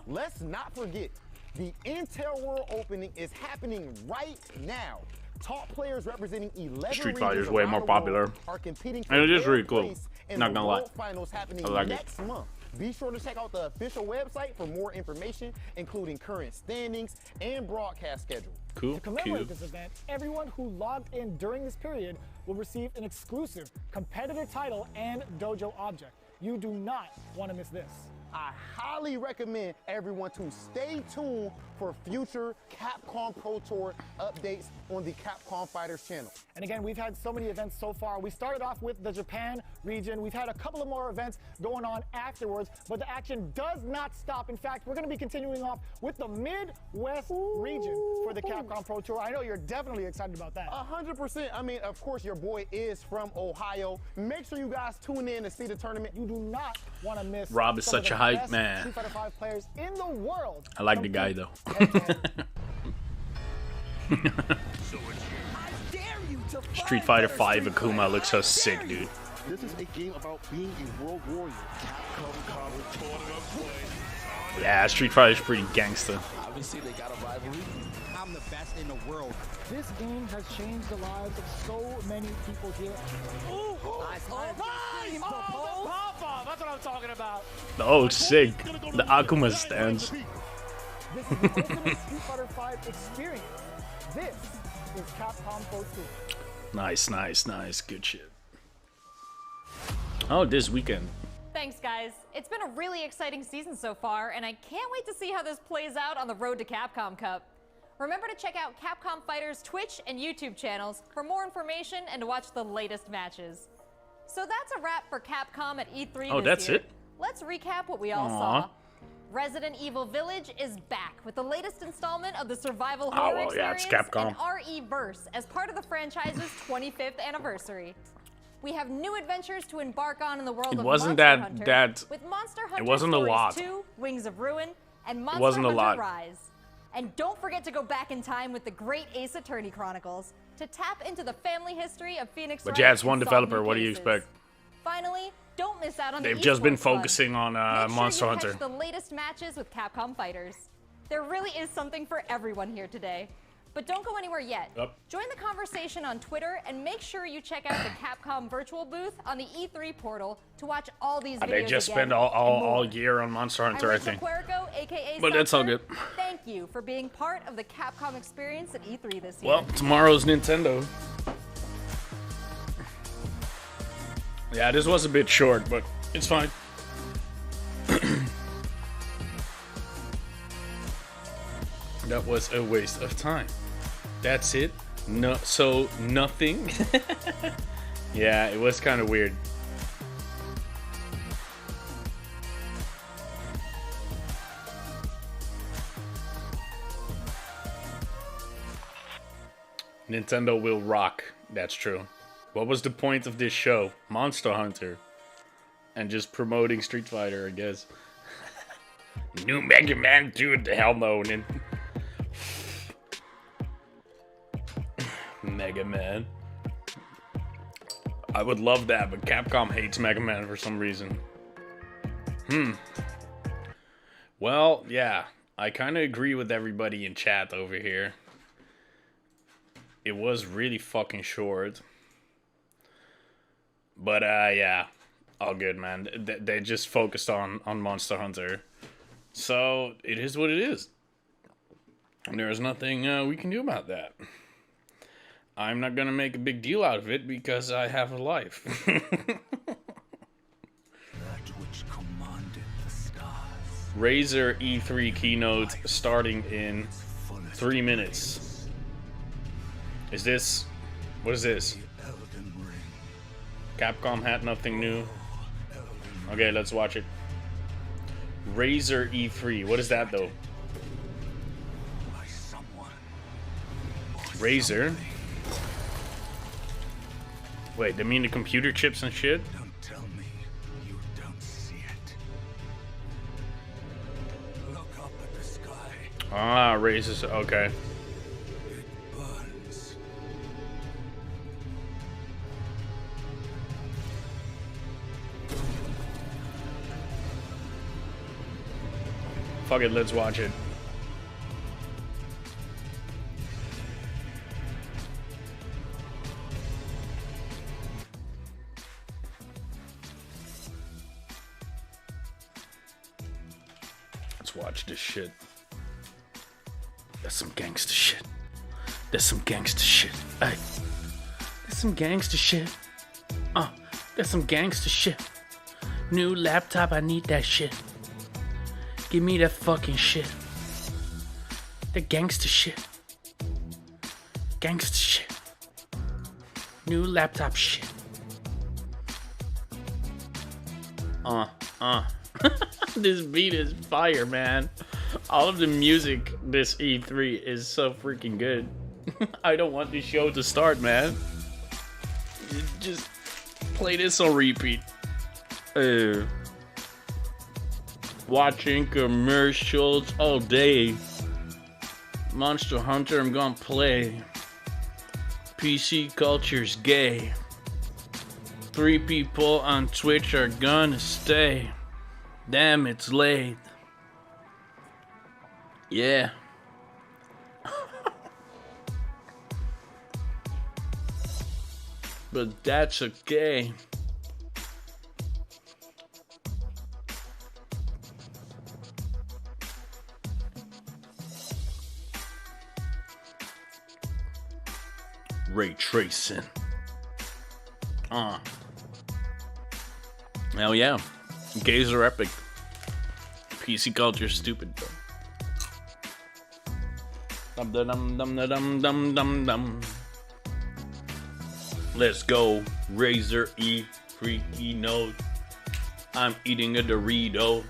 Let's not forget, the Intel World Opening is happening right now. Top players representing 11 Street Fighter is regions way around more the popular. world are competing for And it is their really cool. place in Not the gonna lie. World Finals happening I like next month. Be sure to check out the official website for more information, including current standings and broadcast schedule. Cool. To commemorate this event, everyone who logged in during this period will receive an exclusive competitor title and dojo object. You do not want to miss this. I highly recommend everyone to stay tuned for future Capcom Pro Tour updates on the Capcom Fighters channel. And again, we've had so many events so far. We started off with the Japan region. We've had a couple of more events going on afterwards, but the action does not stop. In fact, we're going to be continuing off with the Midwest region for the Capcom Pro Tour. I know you're definitely excited about that. 100%. I mean, of course, your boy is from Ohio. Make sure you guys tune in to see the tournament. You do not want to miss. Rob is such a hype man. Street Fighter V players in the world. I like the guy though. Street Fighter V Akuma looks so sick, dude. This is a game about being a world warrior. Yeah, Street Fighter's pretty gangster. Obviously, they got a rivalry. I'm the best in the world. This game has changed the lives of so many people here. Ooh, nice. Oh, the pop-off. That's what I'm talking about. Oh, sick. The Akuma stance. This is the ultimate Street Fighter V experience. This is Capcom Pro Tour. Nice, nice, nice. Good shit. Oh, this weekend. Thanks, guys. It's been a really exciting season so far, and I can't wait to see how this plays out on the road to Capcom Cup. Remember to check out Capcom Fighters' Twitch and YouTube channels for more information and to watch the latest matches. So that's a wrap for Capcom at E3 Oh, this that's year. it? Let's recap what we all saw. Resident Evil Village is back with the latest installment of the survival horror experience Capcom. and RE-verse as part of the franchise's 25th anniversary. We have new adventures to embark on in the world of wasn't Monster that- Hunter with Monster Hunter it wasn't a Stories lot. 2, Wings of Ruin, and Monster wasn't a Hunter lot. Rise. And don't forget to go back in time with the great Ace Attorney Chronicles to tap into the family history of Phoenix But Wright yeah, it's and one solve developer. new What do you cases. expect? Finally, don't miss out on the They've just been esports fun. focusing on Make Monster sure you Hunter. catch the latest matches with Capcom Fighters. There really is something for everyone here today. But don't go anywhere yet. Join the conversation on Twitter and make sure you check out the Capcom virtual booth on the E3 portal to watch all these videos They just again spend all and more. year on Monster Hunter, I I'm think. Rachel Cuerco, aka But that's all Seltzer. good. Thank you for being part of the Capcom experience at E3 this year. Well, tomorrow's Nintendo. Yeah, this was a bit short, but it's fine. That was a waste of time. That's it? No, so nothing? Yeah, it was kind of weird. Nintendo will rock. That's true. What was the point of this show? Monster Hunter. And just promoting Street Fighter, I guess. New Mega Man 2, the hell no. Mega Man. I would love that, but Capcom hates Mega Man for some reason. Well, yeah. I kind of agree with everybody in chat over here. It was really fucking short. But yeah, all good, man. They just focused on Monster Hunter, so it is what it is. And there's nothing we can do about that. I'm not gonna make a big deal out of it because I have a life. That which commanded the stars. Razer E3 keynote starting in 3 minutes. Is this... What is this? Capcom had nothing new. Okay, let's watch it. Razer E3. What is that, though? Razer? Wait, they mean the computer chips and shit? Don't tell me you don't see it. Look up at the sky. Ah, Razer's... Okay. It burns. Fuck it, let's watch it. Let's watch this shit. That's some gangster shit. That's some gangster shit. Hey. That's some gangster shit. That's some gangster shit. New laptop, I need that shit. Give me that fucking shit. That gangster shit. Gangster shit. New laptop shit. This beat is fire, man. All of the music this E3 is so freaking good. I don't want the show to start, man. Just play this on repeat. Watching commercials all day. Monster Hunter, I'm gonna play. PC culture's gay. 3 people on Twitch are gonna stay. Damn, it's late. Yeah. But that's okay. Ray tracing. Hell yeah. Gays are epic. PC culture stupid though. Dum dum dum dum dum dum dum. Let's go. Razer E3 keynote. I'm eating a Dorito.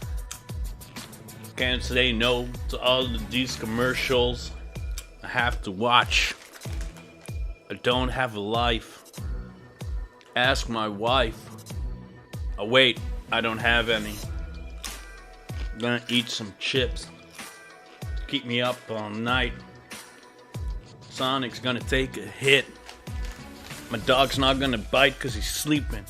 Can't say no to all of these commercials. I have to watch. I don't have a life. Ask my wife. Oh wait, I don't have any. I'm gonna eat some chips to keep me up all night. Sonic's gonna take a hit. My dog's not gonna bite cause he's sleeping.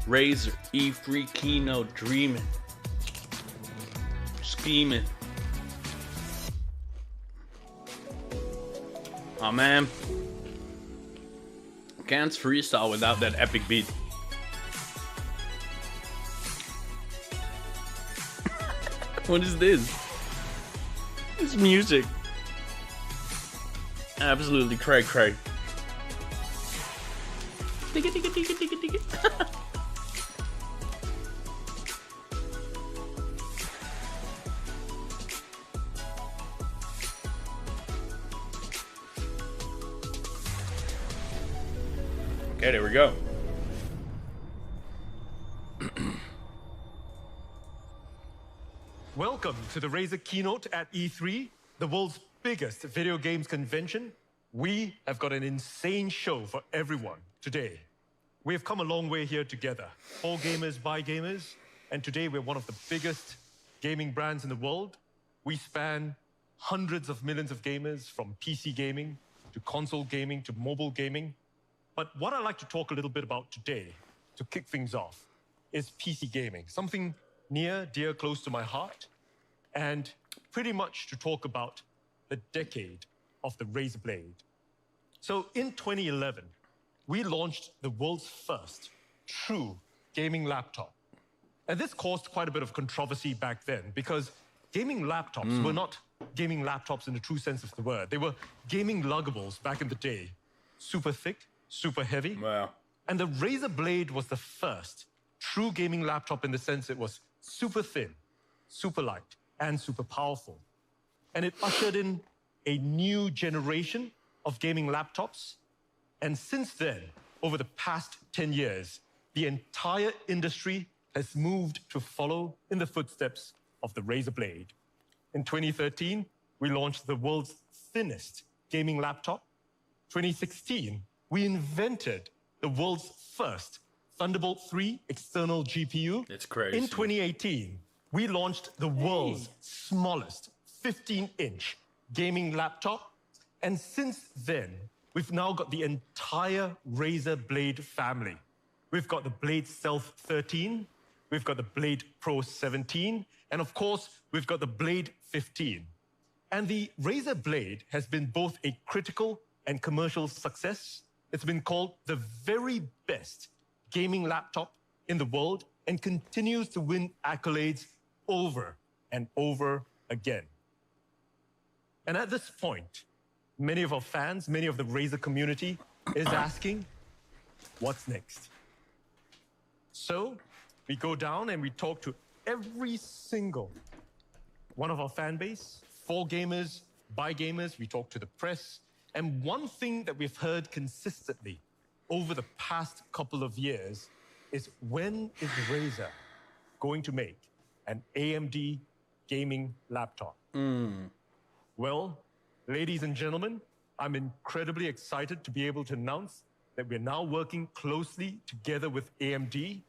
Razer E3 keynote dreaming. Scheming. Oh man. Can't freestyle without that epic beat. What is this? This music. Absolutely cray cray. Dig it, dig it, dig it, dig it, dig it. Okay, there we go. Welcome to the Razer keynote at E3, the world's biggest video games convention. We have got an insane show for everyone today. We have come a long way here together, for gamers by gamers, and today we're one of the biggest gaming brands in the world. We span hundreds of millions of gamers, from PC gaming to console gaming to mobile gaming. But what I'd like to talk a little bit about today, to kick things off, is PC gaming, something near, dear, close to my heart, and pretty much to talk about the decade of the Razer Blade. So in 2011, we launched the world's first true gaming laptop. And this caused quite a bit of controversy back then because gaming laptops were not gaming laptops in the true sense of the word. They were gaming luggables back in the day. Super thick, super heavy. Wow. And the Razer Blade was the first true gaming laptop in the sense it was super thin, super light, and super powerful. And it ushered in a new generation of gaming laptops. And since then, over the past 10 years, the entire industry has moved to follow in the footsteps of the Razer Blade. In 2013, we launched the world's thinnest gaming laptop. 2016, we invented the world's first Thunderbolt 3 external GPU. It's crazy. In 2018, we launched the world's smallest 15-inch gaming laptop. And since then, we've now got the entire Razer Blade family. We've got the Blade Stealth 13, we've got the Blade Pro 17, and of course, we've got the Blade 15. And the Razer Blade has been both a critical and commercial success. It's been called the very best gaming laptop in the world and continues to win accolades over and over again. And at this point, many of our fans, many of the Razer community is asking, what's next? So we go down and we talk to every single one of our fan base, for gamers, by gamers, we talk to the press. And one thing that we've heard consistently over the past couple of years is when is Razer going to make an AMD gaming laptop? Well, ladies and gentlemen, I'm incredibly excited to be able to announce that we're now working closely together with AMD,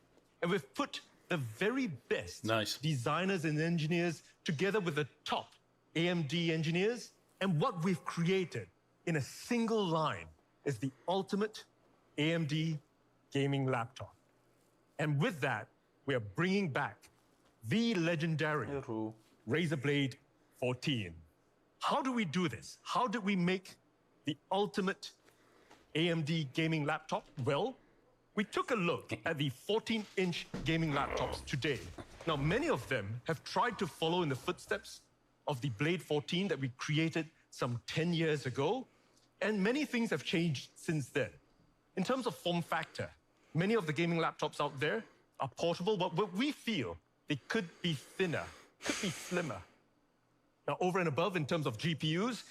and we've put the very best designers and engineers together with the top AMD engineers, and what we've created in a single line is the ultimate AMD gaming laptop. And with that, we are bringing back the legendary Razer Blade 14. How do we do this? How did we make the ultimate AMD gaming laptop? Well, we took a look at the 14-inch gaming laptops today. Now, many of them have tried to follow in the footsteps of the Blade 14 that we created some 10 years ago, and many things have changed since then. In terms of form factor, many of the gaming laptops out there are portable, but we feel they could be thinner, could be slimmer. Now, over and above, in terms of GPUs,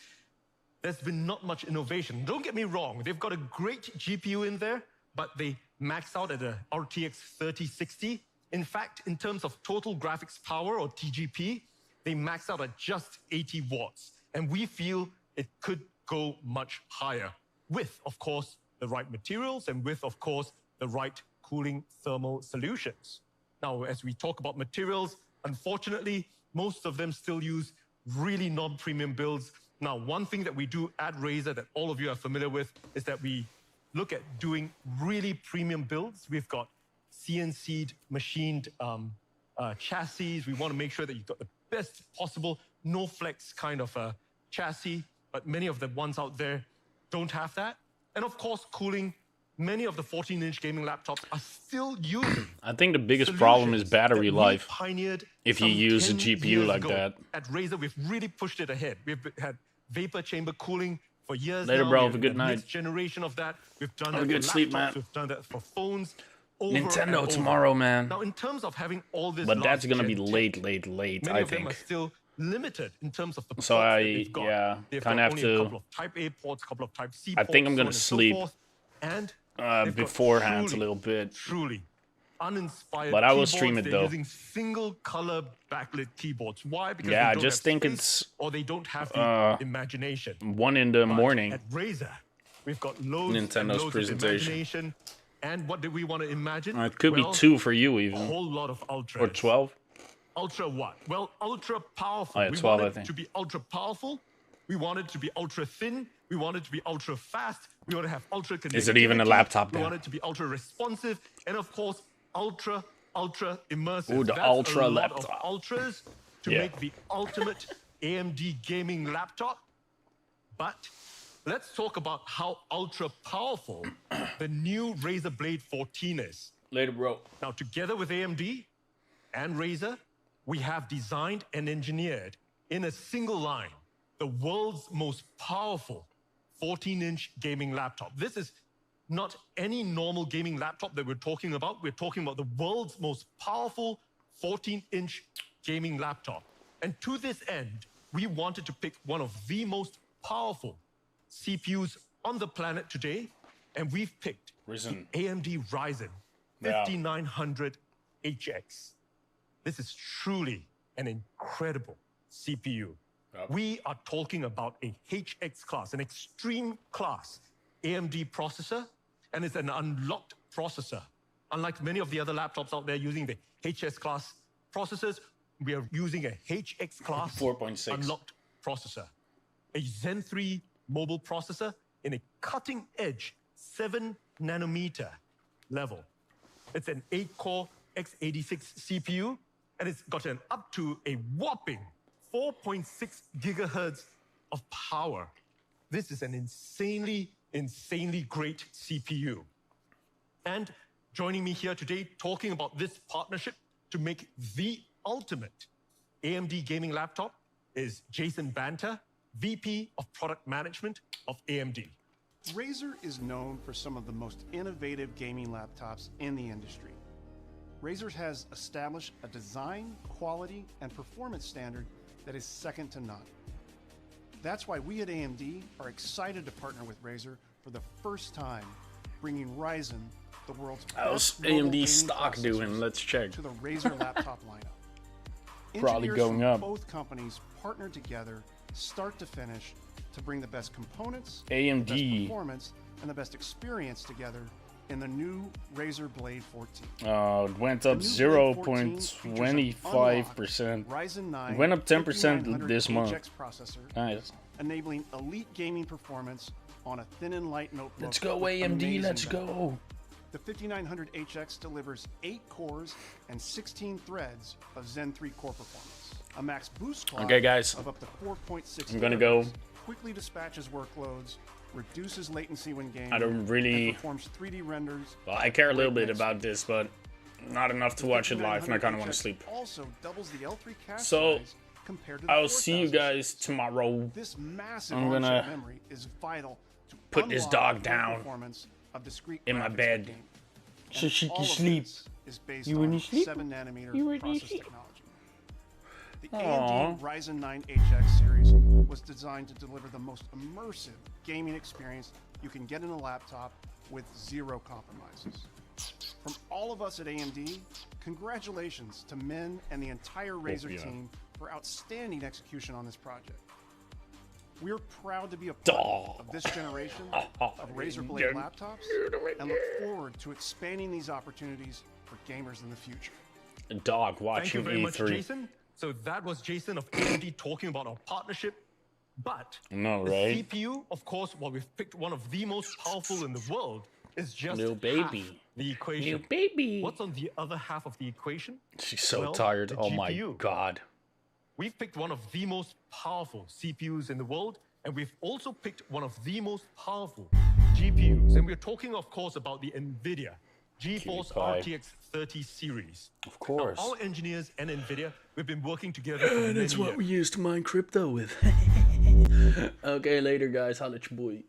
there's been not much innovation. Don't get me wrong, they've got a great GPU in there, but they max out at a RTX 3060. In fact, in terms of total graphics power, or TGP, they max out at just 80 watts. And we feel it could go much higher with, of course, the right materials and with, of course, the right cooling thermal solutions. Now, as we talk about materials, unfortunately, most of them still use really non-premium builds. Now, one thing that we do at Razer that all of you are familiar with is that we look at doing really premium builds. We've got CNC'd, machined chassis. We want to make sure that you've got the best possible no-flex kind of chassis, but many of the ones out there don't have that. And of course, cooling. Many of the 14-inch gaming laptops are still using. I think the biggest problem is battery life. If you use a GPU like that. At Razer, we've really pushed it ahead. We've had vapor chamber cooling for years Later, now. bro. Have a good night. Next generation of that. We've done Have a that good for sleep, laptops. man. We've done that for phones. Nintendo tomorrow, man. Now, in terms of having all this, But that's gonna be last-gen late, many I of them think. are still limited in terms of the ports So that I, they've got. yeah, They've kind got of have only a to. couple of Type A ports, a couple of Type C I ports, think I'm so gonna on and so sleep forth. And beforehand a little bit. Truly uninspired. But I will stream keyboards. it, They're though. using single color backlit keyboards. Why? Because Yeah, I they don't just have think space, it's or they don't have the imagination. 1 in the morning. At Razer, we've got loads and Nintendo's loads presentation. of imagination. And what do we want to imagine? It could Well, be 2 for you a even, whole lot of ultras. or 12. Ultra what? Well, ultra powerful. Oh, yeah, we 12, want I it think. to be ultra powerful. We want it to be ultra thin. We want it to be ultra fast. We want to have ultra connectivity. Is it even a laptop We now? want it to be ultra responsive. And of course, ultra immersive. Ooh, the That's ultra a lot laptop. of ultras to Yeah. make the ultimate AMD gaming laptop. But let's talk about how ultra powerful the new Razer Blade 14 is. Later, bro. Now, together with AMD and Razer, we have designed and engineered in a single line the world's most powerful 14-inch gaming laptop. This is not any normal gaming laptop that we're talking about. We're talking about the world's most powerful 14-inch gaming laptop. And to this end, we wanted to pick one of the most powerful CPUs on the planet today, and we've picked the AMD Ryzen 5900 HX. This is truly an incredible CPU. We are talking about a HX class, an extreme class AMD processor, and it's an unlocked processor. Unlike many of the other laptops out there using the HS class processors, we are using a HX class 4.6 unlocked processor. A Zen 3 mobile processor in a cutting-edge 7 nanometer level. It's an 8-core x86 CPU, and it's got an up to a whopping 4.6 gigahertz of power. This is an insanely great CPU. And joining me here today talking about this partnership to make the ultimate AMD gaming laptop is Jason Banta, VP of Product Management of AMD. Razer is known for some of the most innovative gaming laptops in the industry. Razer has established a design, quality, and performance standard that is second to none. That's why we at AMD are excited to partner with Razer for the first time, bringing Ryzen, the world's How's best mobile gaming AMD stock doing? Let's check. to the Razer laptop lineup. Probably Engineers going from up. Both companies partnered together, start to finish, to bring the best components, AMD. the best performance, and the best experience together in the new Razer Blade 14. It went up 0.25%. Ryzen 9 It went up 10% 5900 this month. HX processor, Nice. enabling elite gaming performance on a thin and light notebook. Let's go, with AMD, amazing let's battery. go. The 5900 HX delivers 8 cores and 16 threads of Zen 3 core performance. A max boost clock Okay, guys. of up to 4.6 I'm gonna go. quickly dispatches workloads, reduces latency latency when gaming, I don't really- and performs 3D renders. Well, I care a little bit about this, but not enough to watch it live, and I kind of want to sleep. Also doubles the L3 cache So, size compared to the I'll see you 4000 guys tomorrow. This massive I'm on-chip gonna memory is vital to put this unlock dog the down performance of discrete in my graphics bed for gaming. so And she all can of sleep. this is based You on wanna sleep? 7 nanometer You wanna process sleep? technology. The Aw. AMD Ryzen 9 HX series was designed to deliver the most immersive gaming experience you can get in a laptop with zero compromises. From all of us at AMD, congratulations to Min and the entire Razer yeah. team for outstanding execution on this project. We're proud to be a part of this generation of Razer Blade laptops and look forward to expanding these opportunities for gamers in the future. A dog Thank you watching very much, E3. Jason. So that was Jason of AMD talking about our partnership. But No, the right? CPU, of course, while we've picked one of the most powerful in the world, is just Little baby. half the equation. Little baby. What's on the other half of the equation? She's so Well, tired. the Oh my GPU. god. We've picked one of the most powerful CPUs in the world, and we've also picked one of the most powerful GPUs. And we're talking, of course, about the NVIDIA GeForce PewDiePie. RTX 30 series. Of course. Now, our engineers and NVIDIA, we've been working together for many That's what years. we used to mine crypto with. Okay, later, guys. Holla at your boy.